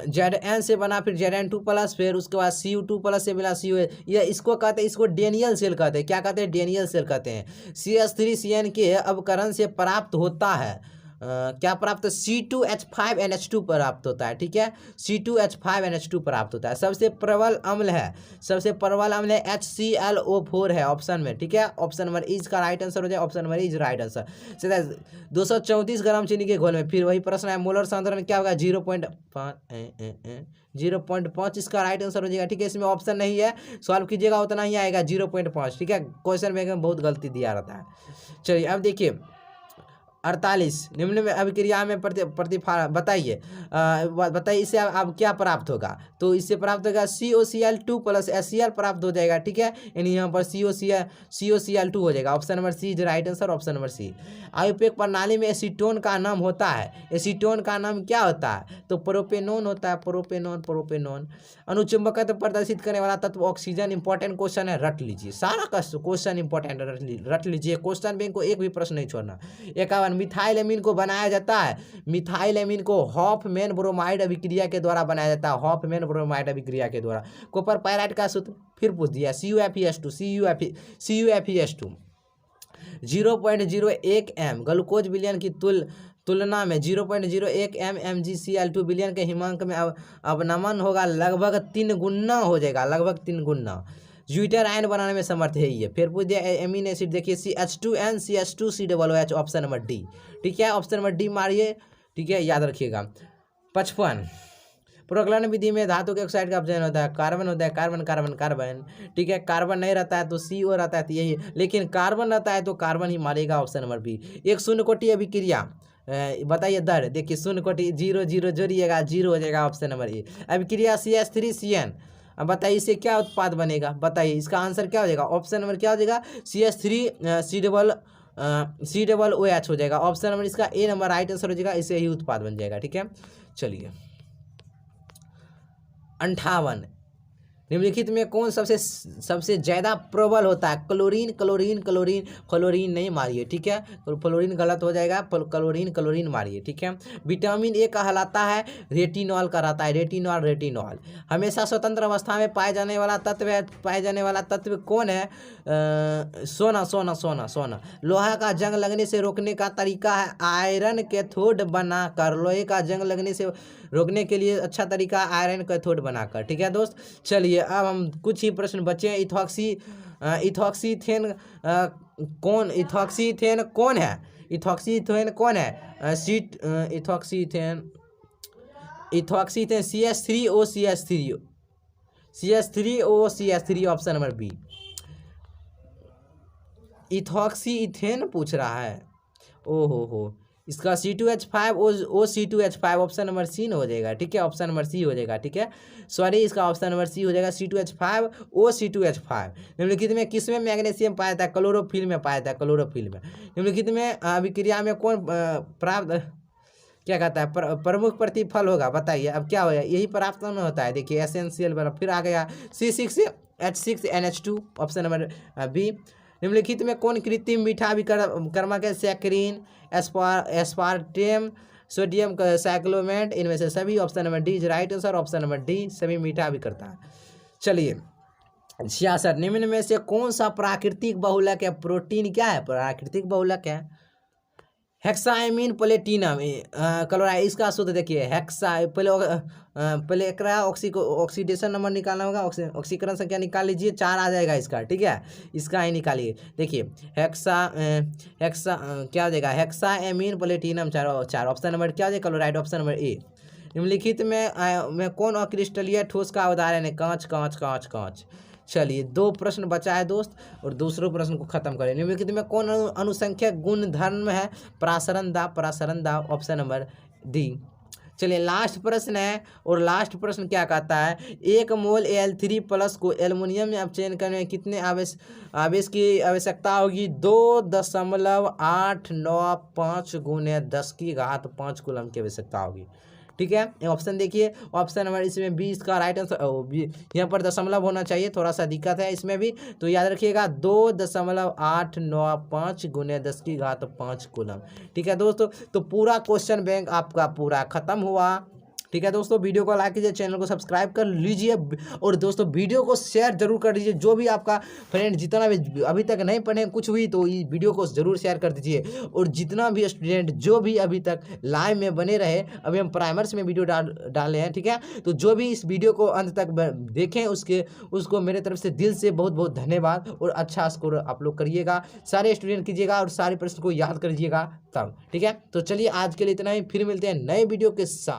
Zn से बना, फिर Zn2 प्लस, फिर उसके बाद Cu2 प्लस से मिला Cu, ये इसको कहते हैं, इसको डेनियल सेल कहते हैं। क्या कहते हैं? डेनियल सेल कहते हैं। CH3CN के अवकरण से प्राप्त होता है क्या प्राप्त? C2H5NH2 प्राप्त होता है, ठीक है, C2H5NH2 प्राप्त होता है। सबसे प्रबल अम्ल है, सबसे प्रबल अम्ल है HClO4 है ऑप्शन में, ठीक है, ऑप्शन नंबर इज का राइट आंसर हो जाए, option number is right answer. सीधा 234 ग्राम चीनी के घोल में, फिर वही प्रश्न है मोलर सांद्रण क्या होगा? 0.5 इसका राइट आंसर हो जाएगा, ठीक है, इसमें ऑप्शन नहीं है, सॉल्व कीजिएगा उतना ही आएगा 0.5, ठीक है, क्वेश्चन में बहुत गलती दिया रहता है। चलिए अब देखिए 48 निम्न में अभिक्रिया में प्रतिफल बताइए, बताइए इससे अब क्या प्राप्त होगा? तो इससे प्राप्त होगा COCl2 प्लस HCl प्राप्त हो जाएगा, ठीक है, यानी यहाँ पर COCl2 हो जाएगा, option number C is right answer, option number C. IUPAC प्रणाली में एसीटोन का नाम होता है, एसीटोन का नाम क्या होता है? तो प्रोपेनोन होता है, प्रोपेनोन प्रोपेनोन। अनुचुंबकत्व प्रदर्शित करने वाला तत्व ऑक्सीजन, इंपॉर्टेंट क्वेश्चन है, रट लीजिए, सारा का क्वेश्चन इंपॉर्टेंट रट लीजिए, क्वेश्चन बैंक को एक भी प्रश्न नहीं छोड़ना। 51 मिथाइल एमीन को बनाया जाता है, मिथाइल एमीन को हॉफमैन ब्रोमाइड अभिक्रिया के द्वारा बनाया जाता है, हॉफमैन ब्रोमाइड अभिक्रिया के द्वारा। कॉपर पायराइड का सूत्र फिर पूछ दिया, CuFeS2 CuFeS2 0.01 m ग्लूकोज विलयन की तुलना में 0.01 m MgCl2 विलयन के हिमांक में अवनमन होगा, लगभग 3 गुना हो जाएगा, लगभग 3 गुना। ज्यूटर आयन बनाने में समर्थ है ये। फिर पूछ दिया एमिन एसिड, देखिए CH2N CH2COOH, option number D, ठीक है, ऑप्शन नंबर डी मारिए, ठीक है, याद रखिएगा। 55 प्रोक्लन विधि में धातु के ऑक्साइड का अपचयन होता है, कार्बन होता है, कार्बन कार्बन कार्बन, ठीक है, कार्बन नहीं रहता है तो CO रहता है, तो यही, लेकिन कार्बन रहता है तो कार्बन ही मारेगा, ऑप्शन नंबर बी। एक शून्य कोटि अभिक्रिया बताइए दर, देखिए शून्य कोटि 0 0 जोड़िएगा 0 हो जाएगा, ऑप्शन नंबर ए। अभिक्रिया CH3CN, अब बताइए इससे क्या उत्पाद बनेगा? बताइए इसका आंसर क्या हो जाएगा? ऑप्शन नंबर क्या हो जाएगा? CH3COOH हो जाएगा, ऑप्शन नंबर इसका ए नंबर राइट आंसर हो जाएगा, इससे ही उत्पाद बन जाएगा, ठीक है। चलिए 58 निम्नलिखित में कौन सबसे ज्यादा प्रबल होता है? क्लोरीन क्लोरीन क्लोरीन क्लोरीन नहीं मारिए, ठीक है, फ्लोरीन गलत हो जाएगा, क्लोरीन क्लोरीन मारिए, ठीक है। विटामिन ए कहलाता है रेटिनॉल कहलाता है, रेटिनॉल रेटिनॉल। हमेशा स्वतंत्र अवस्था में पाए जाने वाला तत्व कौन है? सोना सोना सोना सोना। लोहा का जंग लगने से रोकने का तरीका है आयरन कैथोड बनाकर, लोहे का जंग लगने से रोकने के लिए अच्छा तरीका आयरन कैथोड बनाकर, ठीक है दोस्त। चलिए अब हम कुछ ही प्रश्न बचे हैं। इथॉक्सीथेन कौन है? इथॉक्सीथेन कौन है? इथॉक्सीथेन CH3OCH3 ऑप्शन नंबर बी। इथॉक्सीथेन पूछ रहा है, ओहो इसका C2H5 OC2H5 ऑप्शन नंबर सी हो जाएगा, ठीक है, ऑप्शन नंबर सी हो जाएगा, ठीक है, सॉरी इसका ऑप्शन नंबर सी हो जाएगा C2H5 OC2H5। निम्नलिखित में किसमें मैग्नीशियम पाया जाता है? क्लोरोफिल में पाया जाता है, क्लोरोफिल में। निम्नलिखित में अभिक्रिया में कौन प्राप्त क्या कहता है प्रमुख प्रतिफल होगा? बताइए अब क्या होगा? यही प्राप्त होता है, देखिए एसेंशियल बना, फिर आ गया C6H6NH2 ऑप्शन नंबर बी। निम्नलिखित में कौन कृत्रिम मीठा अभिकर्मक है? सैकरीन, एस्पार्टेम, सोडियम साइक्लोमेट, इनमें से सभी, option number D is right answer, option number D सभी मीठा भी करता है। चलिए 66 निम्न में से कौन सा प्राकृतिक बहुलक है? प्रोटीन क्या है? प्राकृतिक बहुलक है हेक्साइमिन प्लेटिनम क्लोराइड। इसका सूत्र देखिए, पहले एकरा ऑक्सीडेशन नंबर निकालना होगा, ऑक्सीकरण संख्या निकाल लीजिए, 4 आ जाएगा इसका, ठीक है, इसका ही निकालिए। देखिए क्या हो जाएगा? हेक्साइमिन प्लेटिनम 4 ऑप्शन नंबर क्या हो जाएगा? क्लोराइड, ऑप्शन नंबर ए। निम्नलिखित में कौन अक्रिस्टलीय ठोस का उदाहरण है? कांच कांच कांच कांच। चलिए 2 प्रश्न बचा है दोस्त, और दूसरे प्रश्न को खत्म करें। निम्नलिखित में कौन अनुसंख्यक गुणधर्म है? परासरण दाब, ऑप्शन नंबर डी। चलिए लास्ट प्रश्न है, और लास्ट प्रश्न क्या कहता है? 1 मोल Al3+ को एल्युमिनियम में अपचयन करने में कितने आवेश की आवश्यकता होगी? 2.895 × 10⁵ कूलम की आवश्यकता होगी। ठीक है, ये ऑप्शन देखिए, ऑप्शन नंबर इसमें 20 का राइट आंसर, यहाँ पर दशमलव होना चाहिए, थोड़ा सा दिक्कत है इसमें भी, तो याद रखिएगा 2.895 × 10⁵ कूलम। ठीक है दोस्तों, तो पूरा क्वेश्चन बैंक आपका पूरा खत्म हुआ। ठीक है दोस्तों, वीडियो को लाइक कीजिए, चैनल को सब्सक्राइब कर लीजिए, और दोस्तों वीडियो को शेयर जरूर कर दीजिए। जो भी आपका फ्रेंड जितना भी अभी तक नहीं पढ़े कुछ भी, तो इस वीडियो को जरूर शेयर कर दीजिए। और जितना भी स्टूडेंट जो भी अभी तक लाइव में बने रहे, अभी हम प्राइमर्स में वीडियो डाले हैं, ठीक है, तो जो भी इस वीडियो को अंत तक देखें उसको मेरे तरफ से दिल से बहुत बहुत धन्यवाद, और अच्छा स्कोर आप लोग करिएगा, सारे स्टूडेंट कीजिएगा, और सारे प्रश्न को याद करिएगा तब। ठीक है, तो चलिए आज के लिए इतना ही, फिर मिलते हैं नए वीडियो के साथ।